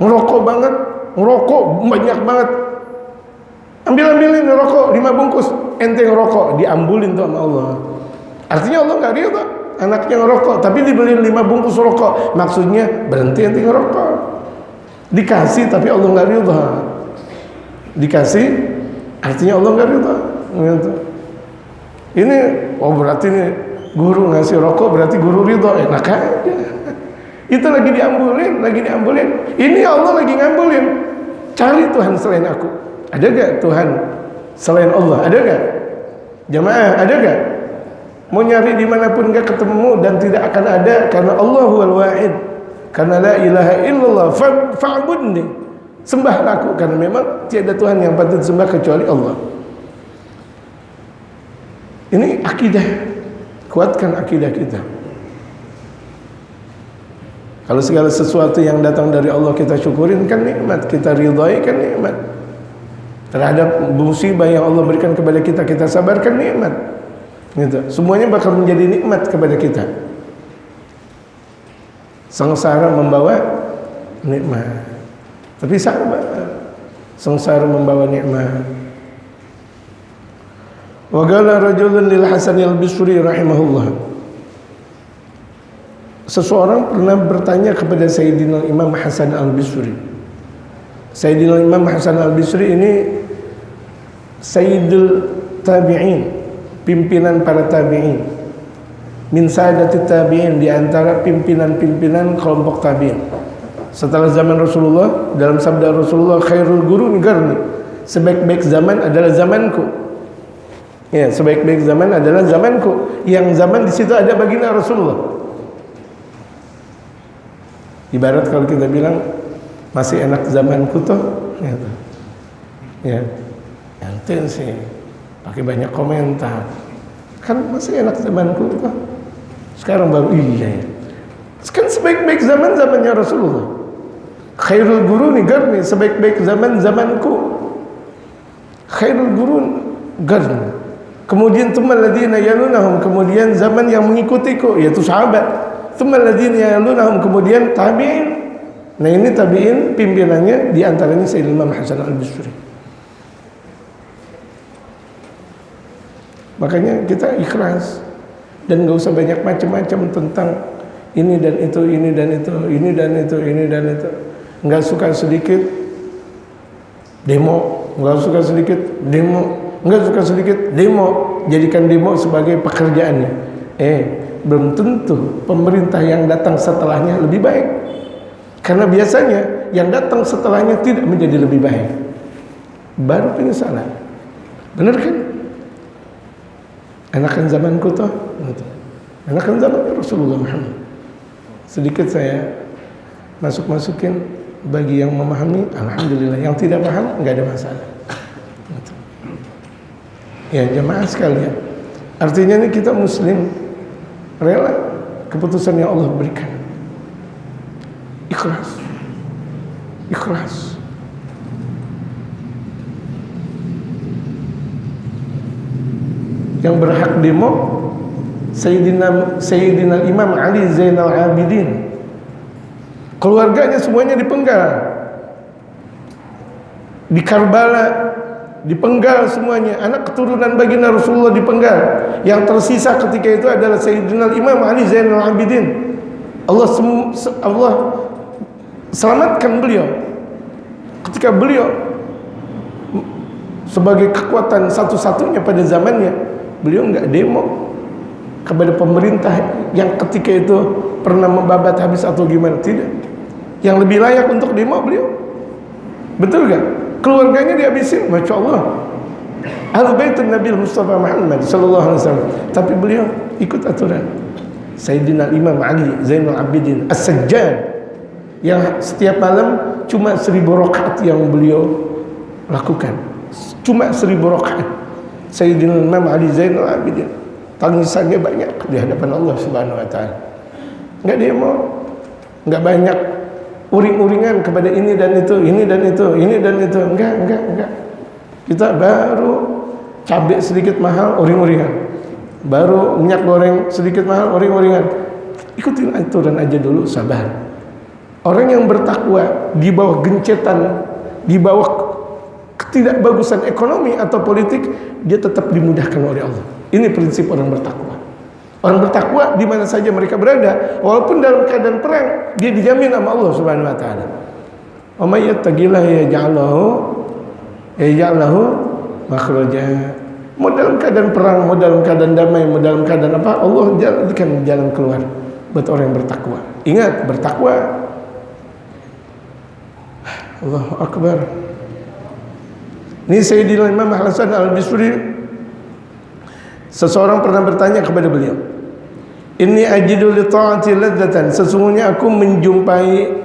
ngerokok banget, ngerokok banyak banget. Ambilin ngerokok 5 bungkus, ente ngerokok, diambulin tuh sama Allah. Artinya Allah gak ridha anaknya ngerokok, tapi dibeliin 5 bungkus rokok. Maksudnya berhenti ente ngerokok. Dikasih tapi Allah gak ridha. Dikasih artinya Allah nggak ridha. Gitu. Ini berarti ini Guru ngasih rokok berarti guru ridho, enak aja. Itu lagi diambulin. Ini Allah lagi ngambulin. Cari Tuhan selain aku. Ada gak Tuhan selain Allah? Ada gak? Jamaah, ada gak? Mau nyari dimanapun gak ketemu dan tidak akan ada, karena Allah huwal wahid. Karena la ilaha illallah fa'budni. Sembahlah aku, karena memang tiada Tuhan yang patut sembah kecuali Allah. Ini akidah. Kuatkan akidah kita. Kalau segala sesuatu yang datang dari Allah kita syukurin, kan nikmat. Kita ridhai, kan nikmat. Terhadap musibah yang Allah berikan kepada kita, kita sabarkan, nikmat. Gitu. Semuanya bakal menjadi nikmat kepada kita. Sengsara membawa nikmat, tapi sabar. Sengsara membawa nikmat. Wa qala rajulun lil Hasan al-Basri rahimahullah. Seseorang pernah bertanya kepada Sayyidina Imam Hasan al-Basri. Sayyidina Imam Hasan al-Basri ini Sayyidul Tabi'in, pimpinan para tabi'in. Min sadati tabi'in, di antara pimpinan-pimpinan kelompok tabi'in. Setelah zaman Rasulullah, dalam sabda Rasulullah, khairul quruni qarni, sebaik-baik zaman adalah zamanku. Ya, sebaik-baik zaman adalah zamanku. Yang zaman di situ ada baginda Rasulullah. Ibarat kalau kita bilang masih enak zamanku tuh, gitu. Ya, ente sih pakai banyak komentar. Kan masih enak zamanku tuh. Sekarang baru iya ya. Kan sebaik-baik zaman zamannya Rasulullah. Khairul quruni qarni, sebaik-baik zaman zamanku. Khairul qurun qarni. Kemudian tsummal ladzina yalunahum, kemudian zaman yang mengikutiku yaitu sahabat. Tsummal ladzina yalunahum, kemudian tabi'in. Nah, ini tabi'in pimpinannya di antaranya Sayyidina Imam Hasan al-Basri. Makanya kita ikhlas dan enggak usah banyak macam-macam tentang ini dan itu, ini dan itu, ini dan itu, ini dan itu. Enggak suka sedikit demo, enggak suka sedikit demo. Enggak suka sedikit demo, jadikan demo sebagai pekerjaannya. Belum tentu pemerintah yang datang setelahnya lebih baik. Karena biasanya yang datang setelahnya tidak menjadi lebih baik. Baru penyesalan. Benar kan? Enakan zamanku toh. Enakan zaman Rasulullah Muhammad. Sedikit saya masukin bagi yang memahami, alhamdulillah. Yang tidak paham enggak ada masalah. Ya, jemaah sekalian, artinya ini kita muslim rela keputusan yang Allah berikan, ikhlas. Yang berhak demo Sayyidina Imam Ali Zainal Abidin, keluarganya semuanya dipenggal di Karbala. Dipenggal semuanya, anak keturunan baginda Rasulullah dipenggal. Yang tersisa ketika itu adalah Sayyidina Imam Ali Zainal Abidin. Allah selamatkan beliau. Ketika beliau sebagai kekuatan satu-satunya pada zamannya, beliau enggak demo kepada pemerintah yang ketika itu pernah membabat habis atau gimana, tidak. Yang lebih layak untuk demo beliau. Betul gak? Keluarganya dihabisin, Masya Allah. Ahlul Baitun Nabi Mustafa Muhammad sallallahu alaihi wasallam. Tapi beliau ikut aturan. Sayyidina Imam Ali Zainal Abidin As-Sajjad, yang setiap malam cuma 1000 rakaat yang beliau lakukan. Cuma 1000 rakaat. Sayyidina Imam Ali Zainal Abidin, tangisannya banyak di hadapan Allah Subhanahu wa taala. Enggak demo, enggak banyak uring-uringan kepada ini dan itu, ini dan itu, ini dan itu. Enggak. Kita baru cabai sedikit mahal, uring-uringan. Baru minyak goreng sedikit mahal, uring-uringan. Ikutin aturan aja dulu, sabar. Orang yang bertakwa di bawah gencetan, di bawah ketidakbagusan ekonomi atau politik, dia tetap dimudahkan oleh Allah. Ini prinsip orang bertakwa. Orang bertakwa di mana saja mereka berada, walaupun dalam keadaan perang, dia dijamin sama Allah Subhanahu wa taala. Wa may yattaqillaha yaj'al lahu makhraja. Mau dalam keadaan perang, mau dalam keadaan damai, mau dalam keadaan apa, Allah jadikan jalan keluar buat orang yang bertakwa. Ingat, bertakwa. Allahu Akbar. Ini Sayyidina Imam Hasan Al-Bisri, seseorang pernah bertanya kepada beliau, "Inni ajidu li ta'ati ladzatan." Sesungguhnya aku menjumpai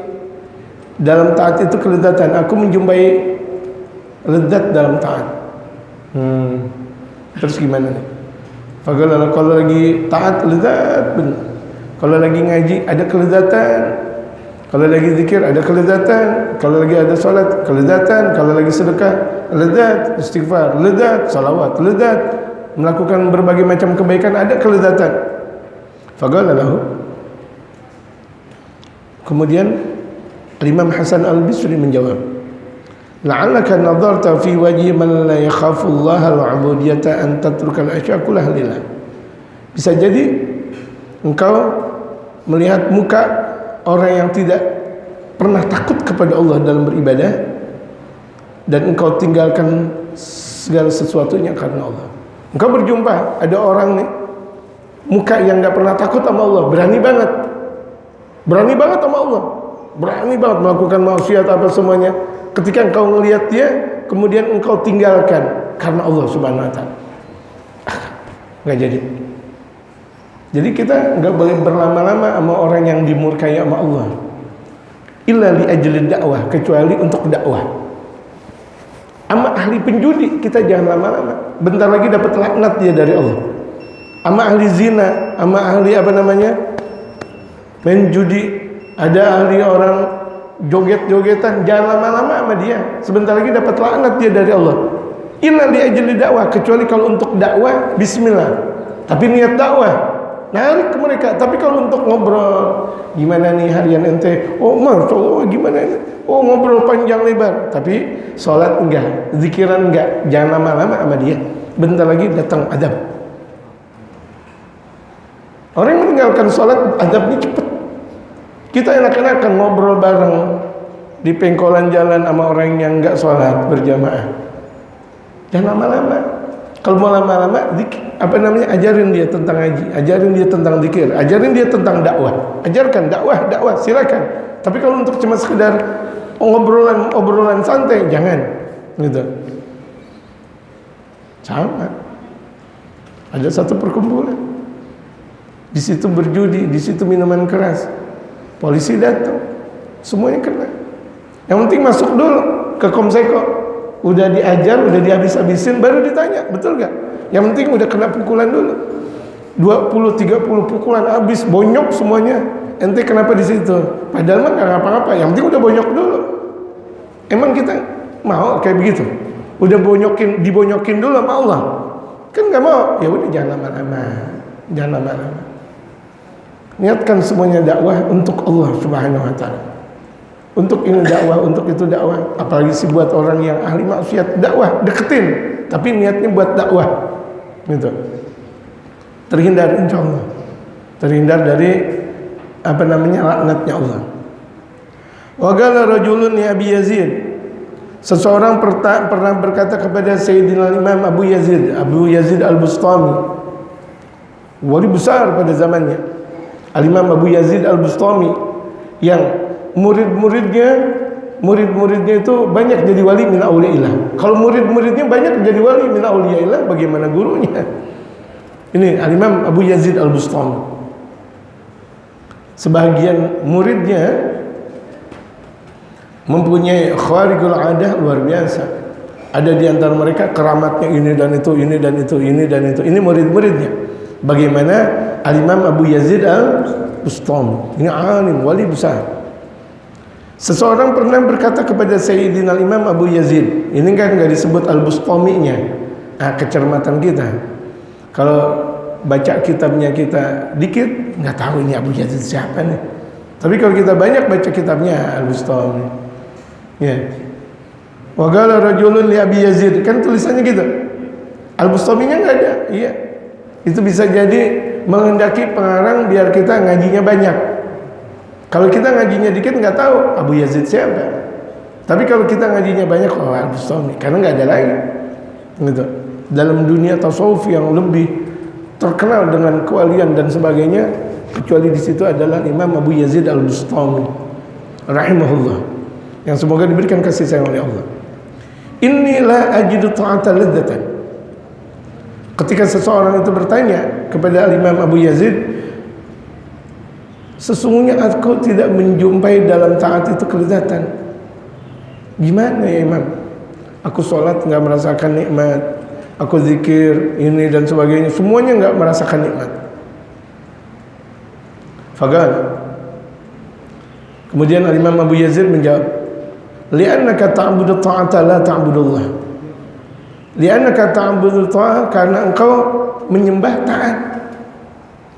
dalam taat itu kelezatan. Aku menjumpai lezat dalam taat. Terus gimana nih? Kalau lagi taat lezat benar. Kalau lagi ngaji ada kelezatan. Kalau lagi zikir ada kelezatan. Kalau lagi ada salat kelezatan. Kalau lagi sedekah lezat, istighfar lezat, salawat lezat, melakukan berbagai macam kebaikan ada kelezatan. Faqala lahu. Kemudian Imam Hasan Al-Bisri menjawab, "La'allaka nadarta fi wajhi man la yakhafu Allah al-'ubudiyata an tatruka al-ashya kullaha lillah." Bisa jadi engkau melihat muka orang yang tidak pernah takut kepada Allah dalam beribadah, dan engkau tinggalkan segala sesuatunya karena Allah. Engkau berjumpa ada orang nih, muka yang enggak pernah takut sama Allah, berani banget sama Allah, berani banget melakukan maksiat apa semuanya. Ketika engkau melihat dia, kemudian engkau tinggalkan karena Allah Subhanahu wa taala, enggak jadi. Jadi kita enggak boleh berlama-lama sama orang yang dimurkai sama Allah. Illa li ajli dakwah, kecuali untuk dakwah. Sama ahli penjudi kita jangan lama-lama, bentar lagi dapat laknat dia dari Allah. Sama ahli zina, sama ahli apa namanya, main judi, ada ahli orang joget-jogetan, jangan lama-lama sama dia, sebentar lagi dapat laknat dia dari Allah. Illa li ajli dakwah, kecuali kalau untuk dakwah bismillah, tapi niat dakwah narik ke mereka. Tapi kalau untuk ngobrol, gimana nih harian ente, oh masya Allah gimana ini, oh ngobrol panjang lebar, tapi sholat enggak, zikiran enggak, jangan lama-lama sama dia, bentar lagi datang adab. Orang yang meninggalkan sholat, adabnya cepat. Kita enak-enakan ngobrol bareng di pengkolan jalan sama orang yang enggak sholat berjamaah, jangan lama-lama. Kalau mau lama-lama, apa namanya, ajarin dia tentang ngaji, ajarin dia tentang zikir, ajarin dia tentang dakwah, ajarkan dakwah, silakan. Tapi kalau untuk cuma sekedar obrolan santai, jangan, gitu. Sama. Ada satu perkumpulan, di situ berjudi, di situ minuman keras, polisi datang, semuanya kena. Yang penting masuk dulu ke Komseko. Udah diajar, udah dihabis-habisin, baru ditanya, betul gak? Yang penting udah kena pukulan dulu, 20-30 pukulan habis, bonyok semuanya. Ente kenapa di situ? Padahal mah gak ngapa-ngapa, yang penting udah bonyok dulu. Emang kita mau kayak begitu? Udah dibonyokin dulu sama Allah? Kan gak mau. Ya udah, jangan lama-lama. Niatkan semuanya dakwah untuk Allah Subhanahu wa taala. Untuk ini dakwah, untuk itu dakwah. Apalagi sih buat orang yang ahli maksiat, dakwah deketin, tapi niatnya buat dakwah, gitu. Terhindar, insya Allah terhindar dari apa namanya, laknatnya Allah. Wa qala rajulun ya Abi Yazid, seseorang pernah berkata kepada Sayyidina Imam Abu Yazid Al-Bustami, wali besar pada zamannya, Al-Imam Abu Yazid Al-Bustami, yang murid-muridnya itu banyak jadi wali min auliyaillah. Kalau murid-muridnya banyak jadi wali min auliyaillah, bagaimana gurunya? Ini Al-Imam Abu Yazid Al-Bustami. Sebagian muridnya mempunyai khariqul adah luar biasa. Ada di antara mereka keramatnya ini dan itu, ini dan itu, ini dan itu. Ini murid-muridnya. Bagaimana Al-Imam Abu Yazid Al-Bustami? Ini alim, wali besar. Seseorang pernah berkata kepada Sayyidina Imam Abu Yazid, ini kan nggak disebut Al-Bustami-nya. Nah, kecermatan kita, kalau baca kitabnya kita dikit, nggak tahu ini Abu Yazid siapa nih. Tapi kalau kita banyak baca kitabnya Al-Bustami, ya. Wa qala rajulun li Abi Yazid, kan tulisannya gitu. Al-Bustami-nya nggak ada, iya. Itu bisa jadi menghendaki pengarang biar kita ngajinya banyak. Kalau kita ngajinya dikit nggak tahu Abu Yazid siapa. Tapi kalau kita ngajinya banyak, oh Al-Bustami, karena nggak ada lagi. gitu. Dalam dunia tasawuf yang lebih terkenal dengan kewalian dan sebagainya, kecuali di situ adalah Imam Abu Yazid Al-Bustami rahimahullah, yang semoga diberikan kasih sayang oleh Allah. Inni la ajidu ta'ata ladzatan. Ketika seseorang itu bertanya kepada Imam Abu Yazid, sesungguhnya aku tidak menjumpai dalam taat itu kelezatan. Gimana ya Imam? Aku sholat nggak merasakan nikmat, aku zikir ini dan sebagainya, semuanya nggak merasakan nikmat. Faqala, kemudian Imam Abu Yazid menjawab, li'annaka ta'budu ta'ata la ta'budullah. Li'annaka ta'budu ta'ata, karena engkau menyembah taat,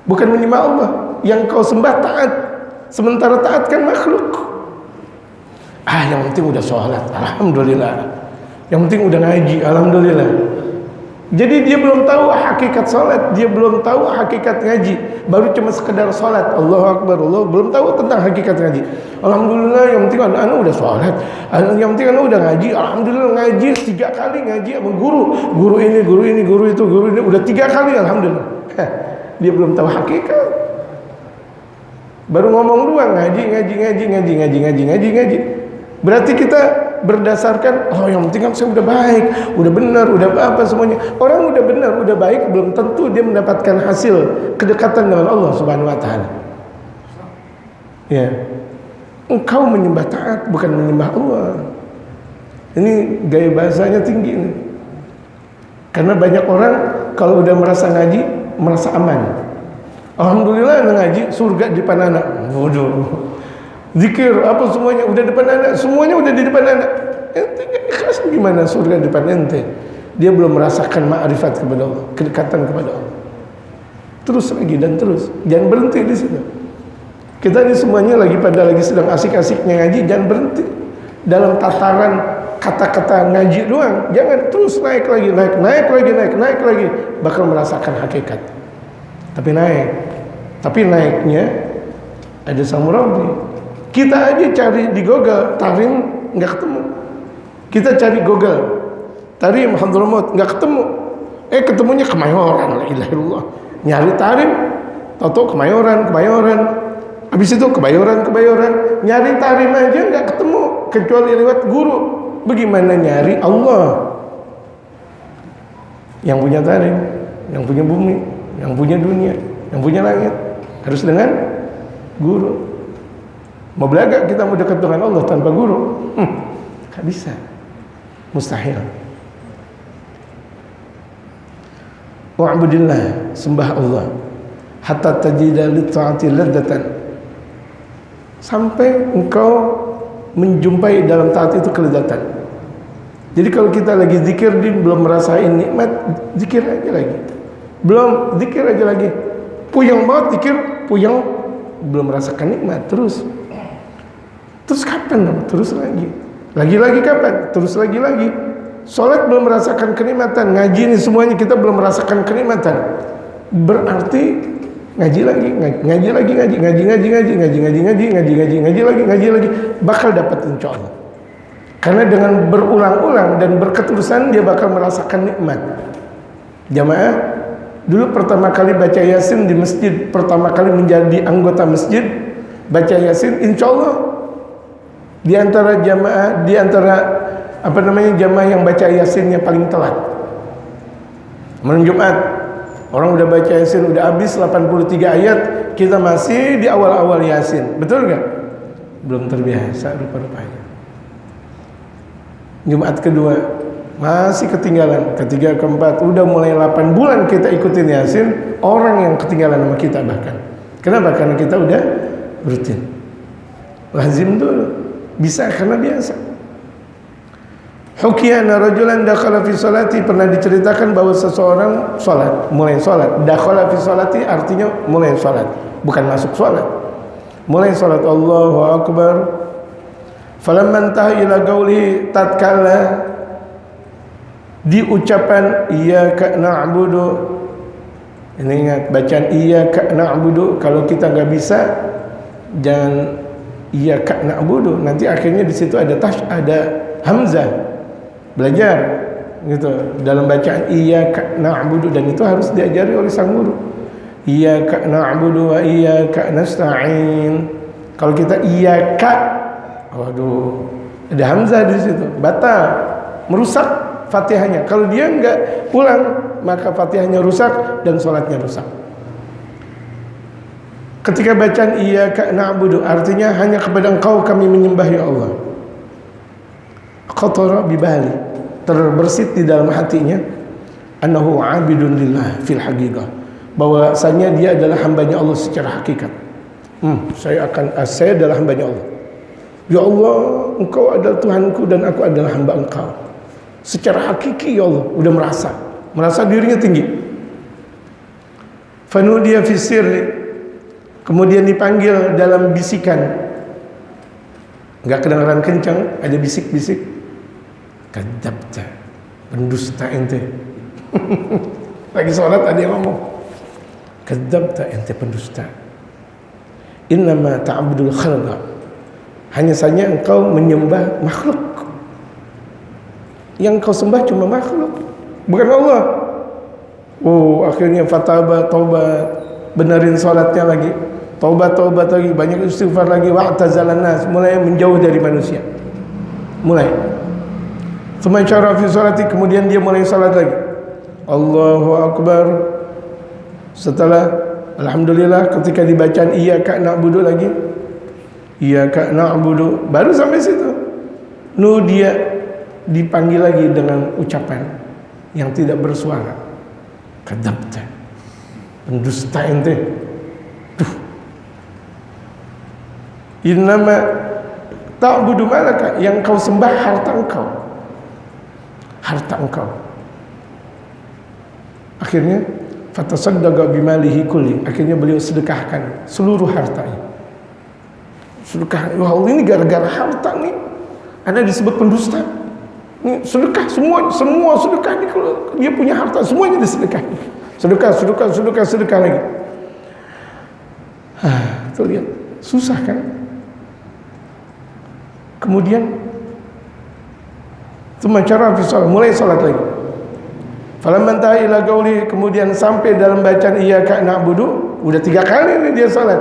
bukan menyembah Allah. Yang kau sembah taat, sementara taat kan makhluk. Yang penting udah sholat, alhamdulillah. Yang penting udah ngaji, alhamdulillah. Jadi dia belum tahu hakikat sholat, dia belum tahu hakikat ngaji, baru cuma sekedar sholat, Allahu Akbar, Allah, belum tahu tentang hakikat ngaji. Alhamdulillah, yang penting anak udah sholat, yang penting anak udah ngaji, alhamdulillah ngaji 3 kali ngaji sama guru ini, guru itu, guru ini, udah 3 kali, alhamdulillah. Dia belum tahu hakikat, baru ngomong doang, ngaji. Berarti kita berdasarkan, yang penting kan saya udah baik, udah benar, udah apa semuanya. Orang udah benar, udah baik, belum tentu dia mendapatkan hasil kedekatan dengan Allah Subhanahu wa taala. Ya. Engkau menyembah taat, bukan menyembah Allah. Ini gaya bahasanya tinggi nih. Karena banyak orang kalau udah merasa ngaji, merasa aman. Alhamdulillah ngaji, surga di depan anak. Waduh. Zikir apa semuanya udah depan anak, semuanya udah di depan anak. Ente gak ikhlas gimana surga di depan ente? Dia belum merasakan ma'rifat kepada Allah, kedekatan kepada Allah. Terus lagi dan terus, jangan berhenti di situ. Kita ini semuanya lagi sedang asik-asiknya ngaji, jangan berhenti dalam tataran kata-kata ngaji doang. Jangan terus naik lagi, naik lagi, bakal merasakan hakikat. Tapi naiknya ada sang murabi. Kita aja cari di Google tarim nggak ketemu. Kita cari Google tarim Hadramaut nggak ketemu. Ketemunya Kemayoran, la ilaha illallah. Nyari tarim, tahu Kemayoran. Habis itu Kebayoran. Nyari tarim aja nggak ketemu kecuali lewat guru. Bagaimana nyari Allah? Yang punya tarim, yang punya bumi, yang punya dunia, yang punya langit, harus dengan guru. Mau belaga kita mau dekat dengan Allah tanpa guru? Gak bisa, mustahil. Wa'budillah, sembah Allah, hatta tajida li ta'ati ladzatan, sampai engkau menjumpai dalam taat itu kelezatan. Jadi kalau kita lagi zikir belum merasain nikmat, zikir aja lagi. Belum zikir aja lagi. Puyeng banget zikir, puyeng, belum merasakan nikmat, terus kapan dong? Terus lagi kapan? Terus lagi. Sholat belum merasakan kenikmatan, ngaji ini semuanya kita belum merasakan kenikmatan. Berarti ngaji lagi, bakal dapat insya Allah. Karena dengan berulang-ulang dan berketerusan dia bakal merasakan nikmat. Jamaah, dulu pertama kali baca Yasin di masjid, pertama kali menjadi anggota masjid, baca Yasin, insya Allah di antara jamaah, jamaah yang baca Yasinnya paling telat. Malam Jumat, orang udah baca Yasin, udah habis 83 ayat, kita masih di awal-awal Yasin. Betul gak? Belum terbiasa rupa-rupanya. Jumat kedua, masih ketinggalan. Ketiga, keempat, udah mulai 8 bulan kita ikutin Yasin, orang yang ketinggalan sama kita bahkan. Kenapa? Karena kita udah rutin. Lazim dulu. Bisa karena biasa. Hukiyana rajulan dakhala fi salati, pernah diceritakan bahwa seseorang mulai salat. Dakhala fi salati artinya mulai salat, bukan masuk salat. Mulai salat, Allahu Akbar. Falamma intaha ila qauli, tatkala di ucapan iyyaka na'budu. Ini ingat bacaan iyyaka na'budu, kalau kita enggak bisa jangan iyyaka na'budu, nanti akhirnya di situ ada hamzah. Belajar gitu dalam bacaan iyyaka na'budu, dan itu harus diajari oleh sang guru. Iyyaka na'budu wa iyyaka nasta'in. Kalau kita iyyaka, waduh, ada hamzah di situ, batal, merusak Fatihahnya. Kalau dia enggak ulang, maka Fatihahnya rusak dan sholatnya rusak. Ketika bacaan iyyaka na'budu, artinya hanya kepada Engkau kami menyembah ya Allah. Khatara bibali, terbersit di dalam hatinya, annahu abidun lillah fil haqiqah, bahwasanya dia adalah hambanya Allah secara hakikat. Saya adalah hambanya Allah. Ya Allah, Engkau adalah Tuhanku dan aku adalah hamba Engkau. Secara hakiki ya Allah, udah merasa dirinya tinggi. Fanudiya fi sirri, kemudian dipanggil dalam bisikan, enggak kedengaran kencang, ada bisik-bisik. Kadzabta, pendusta ente. Lagi sholat ada yang ngomong, kadzabta, ente pendusta. Innama ta'budul khalqa, hanya saja engkau menyembah makhluk. Yang kau sembah cuma makhluk, bukan Allah. Oh, akhirnya fataba, taubat, benerin sholatnya lagi, taubat lagi, banyak istighfar lagi, wa'tazalan nas, mulai menjauh dari manusia, mulai. Tsumma fi sholati, kemudian dia mulai salat lagi. Allahu akbar. Setelah alhamdulillah, ketika dibacaan iyyaka na'budu lagi, iyyaka na'budu, baru sampai situ. Dia dipanggil lagi dengan ucapan yang tidak bersuara. Kadzabta, pendusta ente. Innama ta'budu malaka, yang kau sembah harta engkau. Akhirnya fatasaddaqa bimalihi kulli, akhirnya beliau sedekahkan seluruh hartanya. Sedekah, wah ini gara-gara harta nih Anda disebut pendusta. Ini sedekah, semua sedekah nih, kalau dia punya harta semuanya disedekah. Sedekah lagi. Tuh lihat, susah kan? Kemudian mulai salat lagi. Falamman taha ila qauli, kemudian sampai dalam bacaan iyyaka na'budu, udah 3 kali nih dia salat.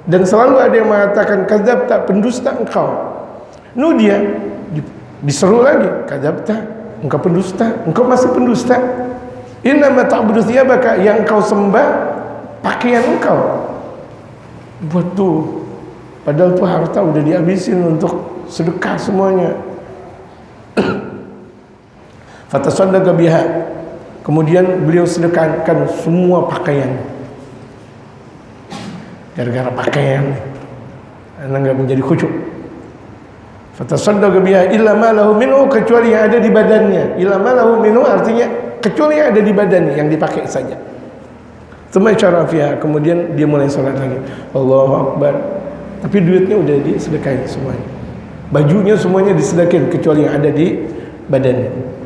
Dan selalu ada yang mengatakan kadzabta, pendusta engkau. Dia diseru lagi, kadzabta, engkau pendusta, engkau masih pendusta. Innama ta'budu thiyabaka, yang kau sembah pakaian engkau. Buat tuh, padahal tuh harta udah dihabisin untuk sedekah semuanya. Fatasaddaqa biha, kemudian beliau sedekahkan semua pakaian. Gara-gara pakaian Anda enggak menjadi khusyuk. Fatasaddaqa biha illa ma lahu minhu, kecuali yang ada di badannya. Illa ma lahu minhu artinya kecuali yang ada di badannya, yang dipakai saja. Tsumma syara fiha, kemudian dia mulai salat lagi. Allahu akbar. Tapi duitnya udah disedekahin semuanya. Bajunya semuanya disedekahin kecuali yang ada di badannya.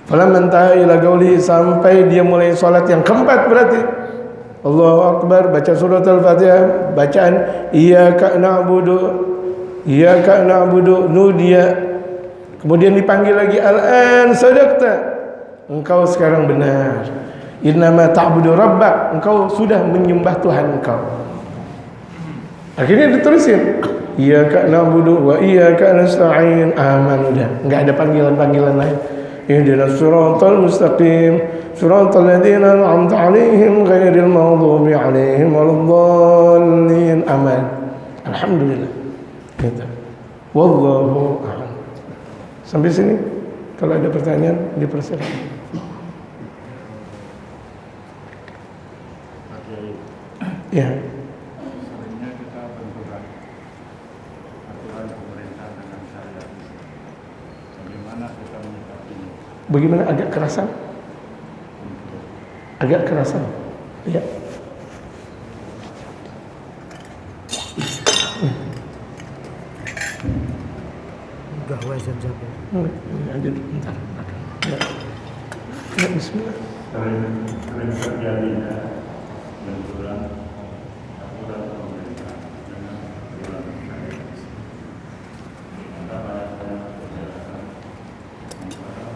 Falamman taha ila qaulihi, sampai dia mulai salat yang keempat, berarti Allahu akbar, baca surat al-Fatihah, bacaan iyyaka na'budu, dia kemudian dipanggil lagi, al-an sadaqta, engkau sekarang benar. Innama ta'budu rabbak, engkau sudah menyembah Tuhan engkau. Akhirnya diterusin iyyaka na'budu wa iyyaka nasta'in. Aman, udah enggak ada panggilan-panggilan lain. Ihdinas siratal mustaqim, siratal ladzina an'amta 'alaihim ghairil maghdubi 'alaihim waladdallin. Aman. Alhamdulillah. Gitu. Wallahu a'lam. Sampai sini. Kalau ada pertanyaan dipersilakan. Ya. Sebenarnya kita benturan aturan pemerintah dengan syariat. Bagaimana kita menyikapinya? Bagaimana, agak kerasan? Agak kerasan. Ya. Udah wajib jawab. Ada bentar. Ya, bismillah. Sering terjadinya benturan aturan pemerintah dengan aturan syariat. Maka ayatnya penjelasan antara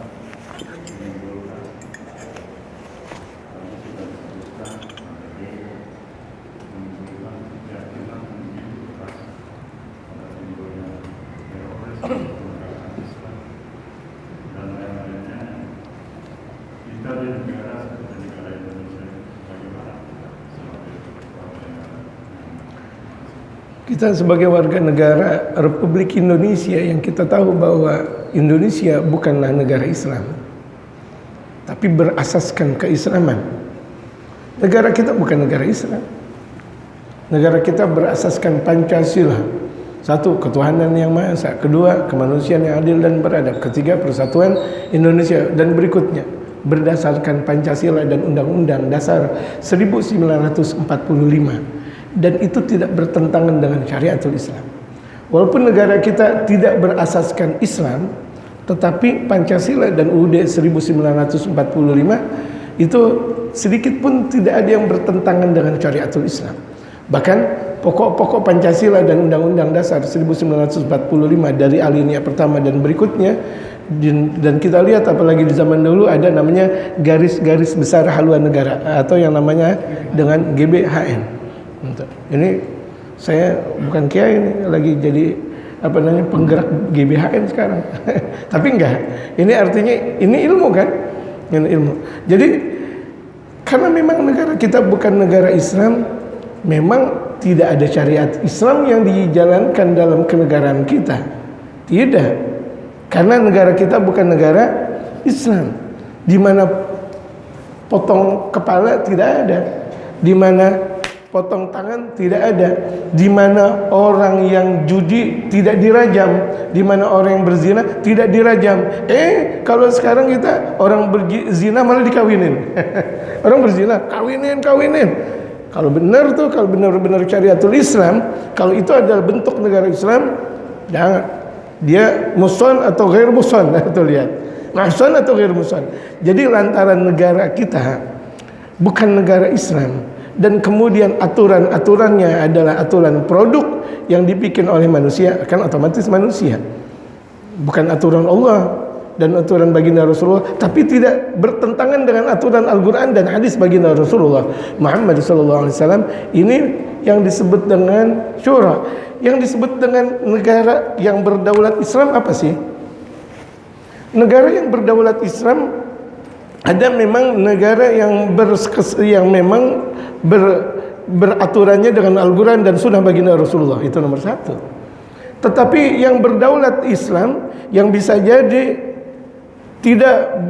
di negara seperti negara Indonesia, bagaimana Kita sebagai warga negara Republik Indonesia yang kita tahu bahwa Indonesia bukanlah negara Islam, tapi berasaskan keislaman. Negara kita bukan negara Islam. Negara kita berasaskan Pancasila. Satu, ketuhanan yang Maha Esa. Kedua, kemanusiaan yang adil dan beradab. Ketiga, persatuan Indonesia. Dan berikutnya, berdasarkan Pancasila dan Undang-Undang Dasar 1945. Dan itu tidak bertentangan dengan syariatul Islam. Walaupun negara kita tidak berasaskan Islam, tetapi Pancasila dan UUD 1945 itu sedikit pun tidak ada yang bertentangan dengan syariatul Islam. Bahkan pokok-pokok Pancasila dan Undang-Undang Dasar 1945 dari alinea pertama dan berikutnya, dan kita lihat apalagi di zaman dahulu ada namanya garis-garis besar haluan negara atau yang namanya dengan GBHN. Ini saya bukan kiai, ini lagi jadi penggerak GBHN sekarang. Tapi enggak, ini artinya ini ilmu kan, ini ilmu. Jadi karena memang negara kita bukan negara Islam, memang tidak ada syariat Islam yang dijalankan dalam kenegaraan kita. Tidak, karena negara kita bukan negara Islam, di mana potong kepala tidak ada, di mana potong tangan tidak ada, di mana orang yang judi tidak dirajam, di mana orang yang berzina tidak dirajam. Kalau sekarang kita orang berzina malah dikawinin. Orang berzina kawinin. Kalau benar tuh, kalau benar-benar syariatul Islam, kalau itu adalah bentuk negara Islam, jangan dia muson atau ghair muson. Tuh lihat, muson atau ghair muson. Jadi lantaran negara kita bukan negara Islam, dan kemudian aturan-aturannya adalah aturan produk yang dibikin oleh manusia, akan otomatis manusia, bukan aturan Allah dan aturan baginda Rasulullah, tapi tidak bertentangan dengan aturan Al-Quran dan hadis baginda Rasulullah Muhammad SAW. Ini yang disebut dengan syura. Yang disebut dengan negara yang berdaulat Islam apa sih? Negara yang berdaulat Islam, ada memang negara yang memang beraturannya dengan Al-Quran dan Sunnah baginda Rasulullah, itu nomor satu. Tetapi yang berdaulat Islam yang bisa jadi tidak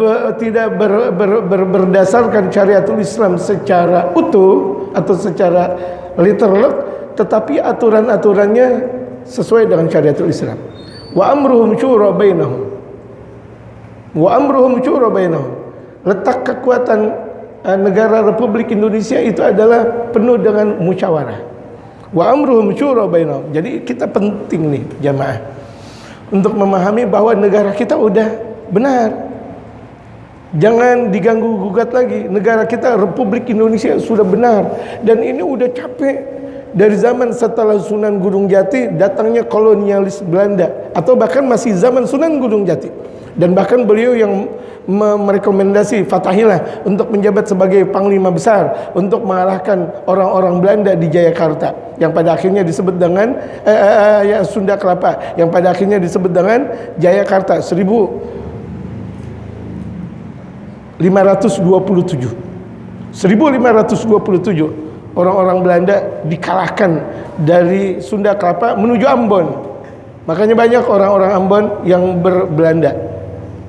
berdasarkan syariatul Islam secara utuh atau secara literal, tetapi aturan-aturannya sesuai dengan syariatul Islam. Wa amruhum syura bainahum. Letak kekuatan negara Republik Indonesia itu adalah penuh dengan musyawarah. Wa amruhum syura bainahum. Jadi kita penting nih jamaah untuk memahami bahwa negara kita udah benar. Jangan diganggu gugat lagi. Negara kita Republik Indonesia sudah benar, dan ini udah capek dari zaman setelah Sunan Gunung Jati datangnya kolonialis Belanda, atau bahkan masih zaman Sunan Gunung Jati. Dan bahkan beliau yang merekomendasi Fathahillah untuk menjabat sebagai panglima besar untuk mengalahkan orang-orang Belanda di Jayakarta, yang pada akhirnya disebut dengan Sunda Kelapa, yang pada akhirnya disebut dengan Jayakarta 1527. Orang-orang Belanda dikalahkan dari Sunda Kelapa menuju Ambon. Makanya banyak orang-orang Ambon yang berbelanda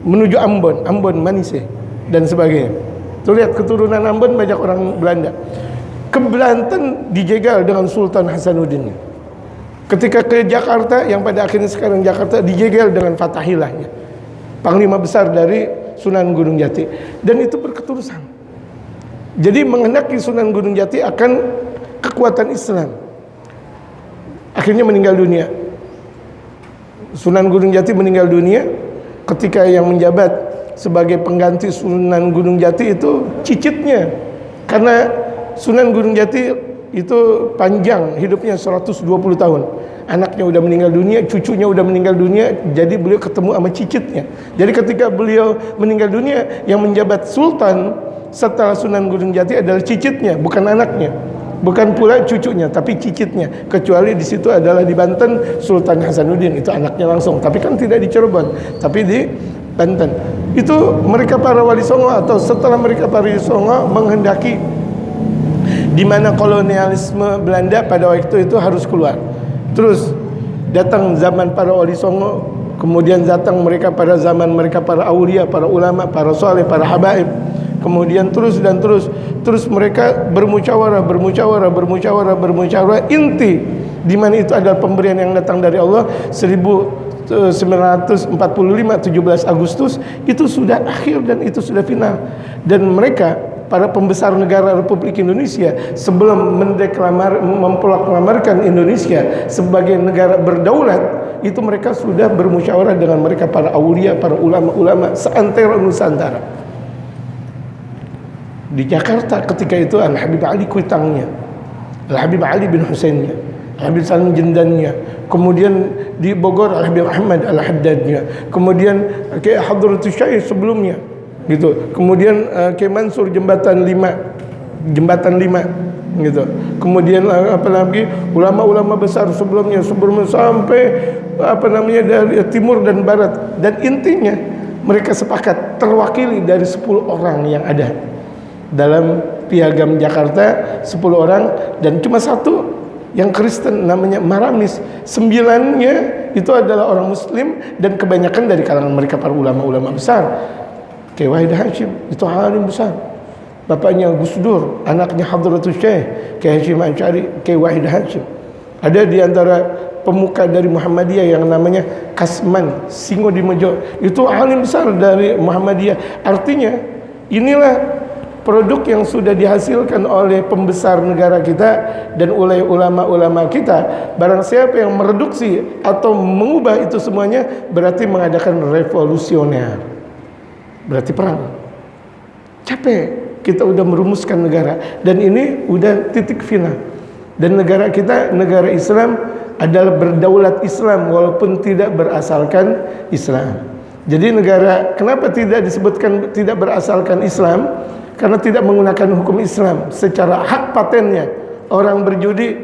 menuju Ambon Manise dan sebagainya. Tuh lihat keturunan Ambon banyak orang Belanda. Ke Banten dijegal dengan Sultan Hasanuddin. Ketika ke Jakarta, yang pada akhirnya sekarang Jakarta, dijegal dengan Fathahillahnya, panglima besar dari Sunan Gunung Jati. Dan itu berketerusan. Jadi mengendaki Sunan Gunung Jati akan kekuatan Islam. Akhirnya meninggal dunia. Sunan Gunung Jati meninggal dunia ketika yang menjabat sebagai pengganti Sunan Gunung Jati itu cicitnya. Karena Sunan Gunung Jati itu panjang hidupnya 120 tahun. Anaknya udah meninggal dunia, cucunya udah meninggal dunia, jadi beliau ketemu sama cicitnya. Jadi ketika beliau meninggal dunia, yang menjabat sultan setelah Sunan Gunung Jati adalah cicitnya, bukan anaknya, bukan pula cucunya, tapi cicitnya. Kecuali di situ adalah di Banten Sultan Hasanuddin, itu anaknya langsung. Tapi kan tidak di Cirebon, tapi di Banten. Itu mereka para wali songo, atau setelah mereka para wali songo menghendaki di mana kolonialisme Belanda pada waktu itu harus keluar. Terus datang zaman para wali songo, kemudian datang mereka pada zaman mereka para aulia, para ulama, para soleh, para habaib. Kemudian terus mereka bermusyawarah. Inti di mana itu adalah pemberian yang datang dari Allah 1945 17 Agustus itu sudah akhir dan itu sudah final. Dan mereka para pembesar negara Republik Indonesia sebelum memproklamarkan Indonesia sebagai negara berdaulat, itu mereka sudah bermusyawarah dengan mereka para aulia, para ulama-ulama seantero Nusantara. Di Jakarta ketika itu Al-Habib Ali Kuitangnya, Al-Habib Ali bin Husainnya, Al-Habib Salim Jendannya, kemudian di Bogor Al-Habib Ahmad Al-Haddadnya, kemudian Kiai Hadratus Syekh sebelumnya gitu, kemudian Kiai Mansur Jembatan 5 gitu, kemudian apa lagi ulama-ulama besar sebelumnya sampai dari timur dan barat. Dan intinya mereka sepakat terwakili dari 10 orang yang ada dalam Piagam Jakarta, 10 orang, dan cuma satu yang Kristen namanya Maramis. 9-nya itu adalah orang Muslim dan kebanyakan dari kalangan mereka para ulama-ulama besar. Kiai Wahid Hashim itu alim besar, bapaknya Gus Dur, anaknya Hadratus Syekh Kiai Hasyim Asy'ari, Kiai Wahid Hashim. Ada di antara pemuka dari Muhammadiyah yang namanya Kasman Singodimojo, itu alim besar dari Muhammadiyah. Artinya inilah produk yang sudah dihasilkan oleh pembesar negara kita dan oleh ulama-ulama kita. Barang siapa yang mereduksi atau mengubah itu semuanya berarti mengadakan revolusioner, berarti perang. Capek, kita udah merumuskan negara dan ini udah titik final. Dan negara kita, negara Islam adalah berdaulat Islam walaupun tidak berasalkan Islam. Jadi negara, kenapa tidak disebutkan tidak berasalkan Islam? Karena tidak menggunakan hukum Islam secara hak patennya. Orang berjudi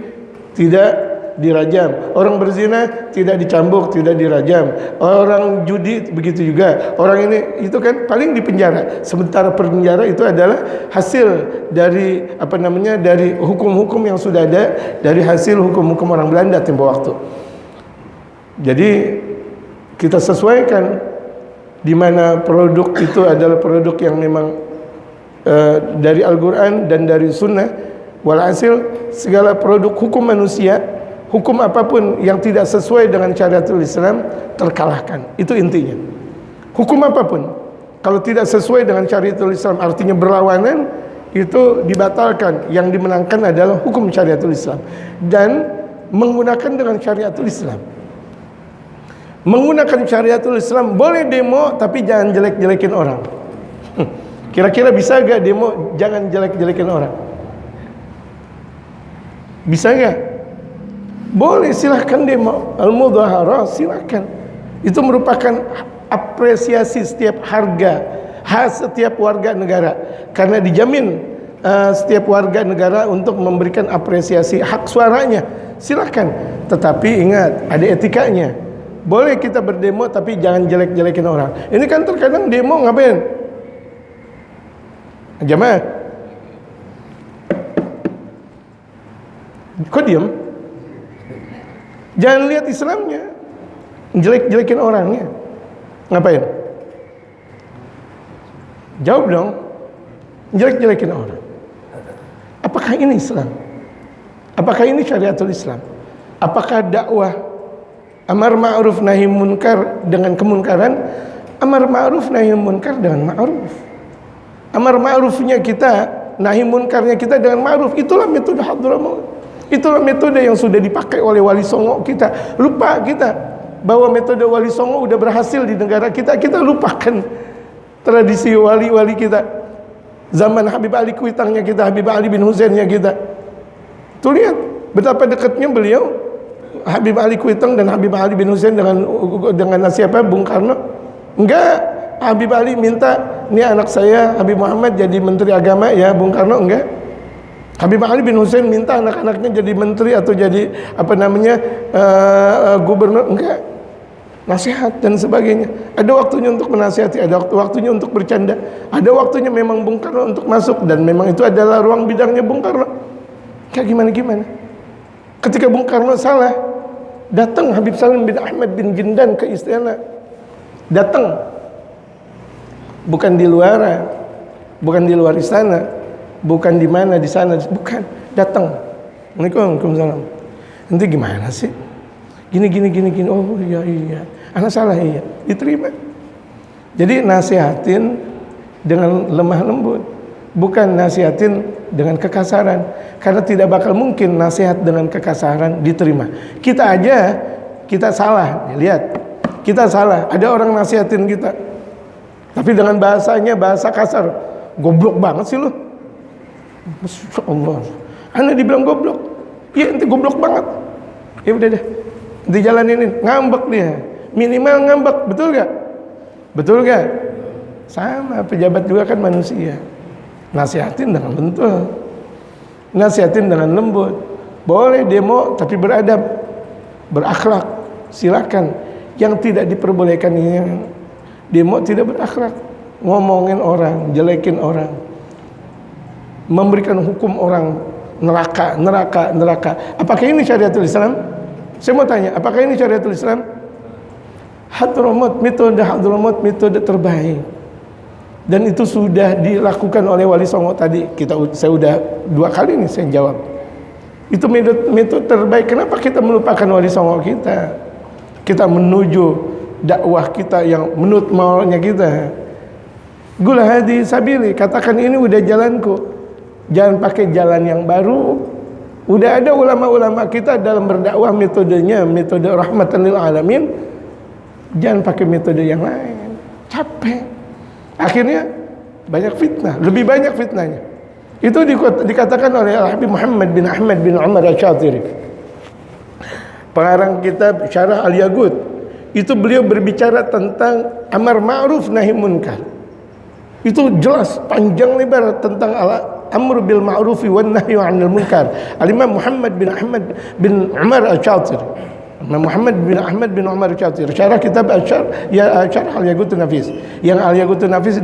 tidak dirajam, orang berzina tidak dicambuk, tidak dirajam, orang judi begitu juga. Orang ini itu kan paling dipenjara. Sementara penjara itu adalah hasil dari dari hukum-hukum yang sudah ada, dari hasil hukum-hukum orang Belanda tempo waktu. Jadi kita sesuaikan di mana produk itu adalah produk yang memang dari Al-Quran dan dari Sunnah. Walhasil segala produk hukum manusia, hukum apapun yang tidak sesuai dengan syariatul Islam terkalahkan. Itu intinya. Hukum apapun kalau tidak sesuai dengan syariatul Islam, artinya berlawanan, itu dibatalkan. Yang dimenangkan adalah hukum syariatul Islam dan menggunakan dengan syariatul Islam. Menggunakan syariatul Islam boleh demo, tapi jangan jelek-jelekin orang. Kira-kira bisa gak demo jangan jelek-jelekin orang? Bisa gak? Boleh, silahkan demo. Al-mudhaharah silahkan. Itu merupakan apresiasi setiap setiap warga negara. Karena dijamin setiap warga negara untuk memberikan apresiasi hak suaranya. Silahkan. Tetapi ingat, ada etikanya. Boleh kita berdemo tapi jangan jelek-jelekin orang. Ini kan terkadang demo ngapain? Jamaah, kok diem? Jangan lihat Islamnya, jelek-jelekin orangnya. Ngapain? Jawab dong. Jelek-jelekin orang. Apakah ini Islam? Apakah ini syariatul Islam? Apakah dakwah amar ma'ruf nahi munkar dengan kemunkaran, amar ma'ruf nahi munkar dengan ma'ruf? Amar ma'rufnya kita, nahi munkarnya kita dengan ma'ruf. Itulah metode Hadramaut. Itulah metode yang sudah dipakai oleh Wali Songo kita. Lupa kita bahwa metode Wali Songo udah berhasil di negara kita. Kita lupakan tradisi wali-wali kita. Zaman Habib Ali Kuitangnya kita, Habib Ali bin Husainnya kita. Tuh lihat betapa dekatnya beliau Habib Ali Kuitang dan Habib Ali bin Husain dengan siapa? Bung Karno. Enggak. Habib Ali minta, ini anak saya Habib Muhammad jadi menteri agama ya, Bung Karno enggak. Habib Ali bin Husain minta anak-anaknya jadi menteri atau jadi gubernur, enggak. nasihat dan sebagainya. Ada waktunya untuk menasihati, ada waktunya untuk bercanda, ada waktunya memang Bung Karno untuk masuk, dan memang itu adalah ruang bidangnya Bung Karno. Kayak gimana? Ketika Bung Karno salah, datang Habib Salim bin Ahmad bin Jindan ke istana. Datang. Bukan di luar istana, bukan di mana di sana, bukan, datang. Waalaikumsalam. Nanti gimana sih? Gini. Oh iya. Anak salah, iya. Diterima. Jadi nasihatin dengan lemah lembut, bukan nasihatin dengan kekasaran. Karena tidak bakal mungkin nasihat dengan kekasaran diterima. Kita salah. Lihat, kita salah. Ada orang nasihatin kita, tapi dengan bahasanya bahasa kasar. Goblok banget sih lo. Masya Allah. Anda dibilang goblok. Iya, ente goblok banget. Ya udah deh, dijalanin, ngambek dia. Minimal ngambek, betul gak? Sama, pejabat juga kan manusia. Nasihatin dengan lentur, nasihatin dengan lembut. Boleh demo tapi beradab, berakhlak, silakan. Yang tidak diperbolehkan yang demo tidak berakhlak, ngomongin orang, jelekin orang, memberikan hukum orang, neraka. Apakah ini syariatul Islam? Saya mau tanya, apakah ini syariatul Islam? Hadramut, metode Hadramut, metode terbaik. Dan itu sudah dilakukan oleh Wali Songo tadi. Saya udah 2 kali nih saya jawab. Itu metode terbaik. Kenapa kita melupakan Wali Songo kita? Kita menuju dakwah kita yang menurut maunya kita. Gula hadi sabili, katakan ini udah jalanku. Jangan pakai jalan yang baru. Udah ada ulama-ulama kita dalam berdakwah metodenya, metode rahmatan lil alamin. Jangan pakai metode yang lain. Capek. Akhirnya banyak fitnah, lebih banyak fitnahnya. Itu dikatakan oleh Al-Habib Muhammad bin Ahmad bin Umar Al-Syatiri, pengarang kitab Syarah Al-Yaqut. Itu beliau berbicara tentang amar ma'ruf nahi munkar. Itu jelas panjang lebar tentang amr bil ma'rufi wan nahyi 'anil munkar. Al-Imam Muhammad bin Ahmad bin Umar Al-Syatiri, Muhammad bin Ahmad bin Umar Al-Syatiri, syarah kitab Syarah Al-Yaqutun Nafis. Yang Al-Yaqutun Nafis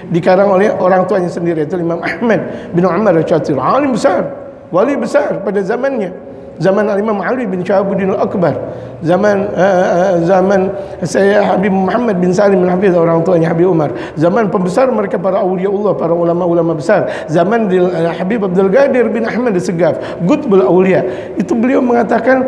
dikarang oleh orang tuanya sendiri, itu Imam Ahmad bin Umar Al-Syatiri, alim besar, wali besar pada zamannya. Zaman Al-Imam Ali bin Syahabuddin Al-Akbar, zaman saya Habib Muhammad bin Salim bin Hafiz, orang tuanya Habib Umar, zaman pembesar mereka para awliya Allah, para ulama-ulama besar, zaman Habib Abdul Qadir bin Ahmad As-Segaf, Qutbul Awliya. Itu beliau mengatakan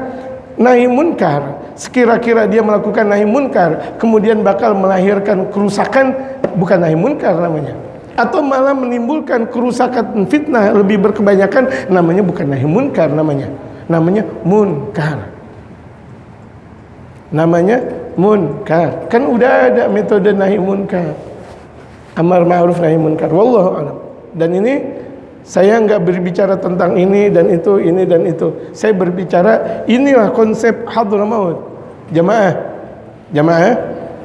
nahi munkar, sekira-kira dia melakukan nahi munkar kemudian bakal melahirkan kerusakan, bukan nahi munkar namanya, atau malah menimbulkan kerusakan, fitnah lebih berkebanyakan, namanya bukan nahi munkar, namanya munkar. Namanya munkar. Kan udah ada metode nahi munkar, amar ma'ruf nahi munkar. Wallahu a'lam. Dan ini saya nggak berbicara tentang ini dan itu. Saya berbicara inilah konsep Hadramaut. Jamaah,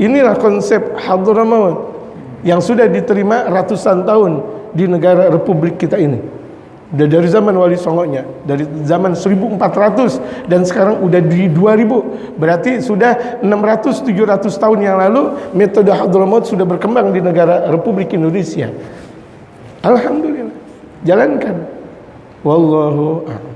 inilah konsep Hadramaut yang sudah diterima ratusan tahun di negara Republik kita ini. Dari zaman Wali Songonya, dari zaman 1400 dan sekarang udah di 2000. Berarti sudah 600-700 tahun yang lalu metode Hadramaut sudah berkembang di negara Republik Indonesia. Alhamdulillah. Jalankan. Wallahu a'lam.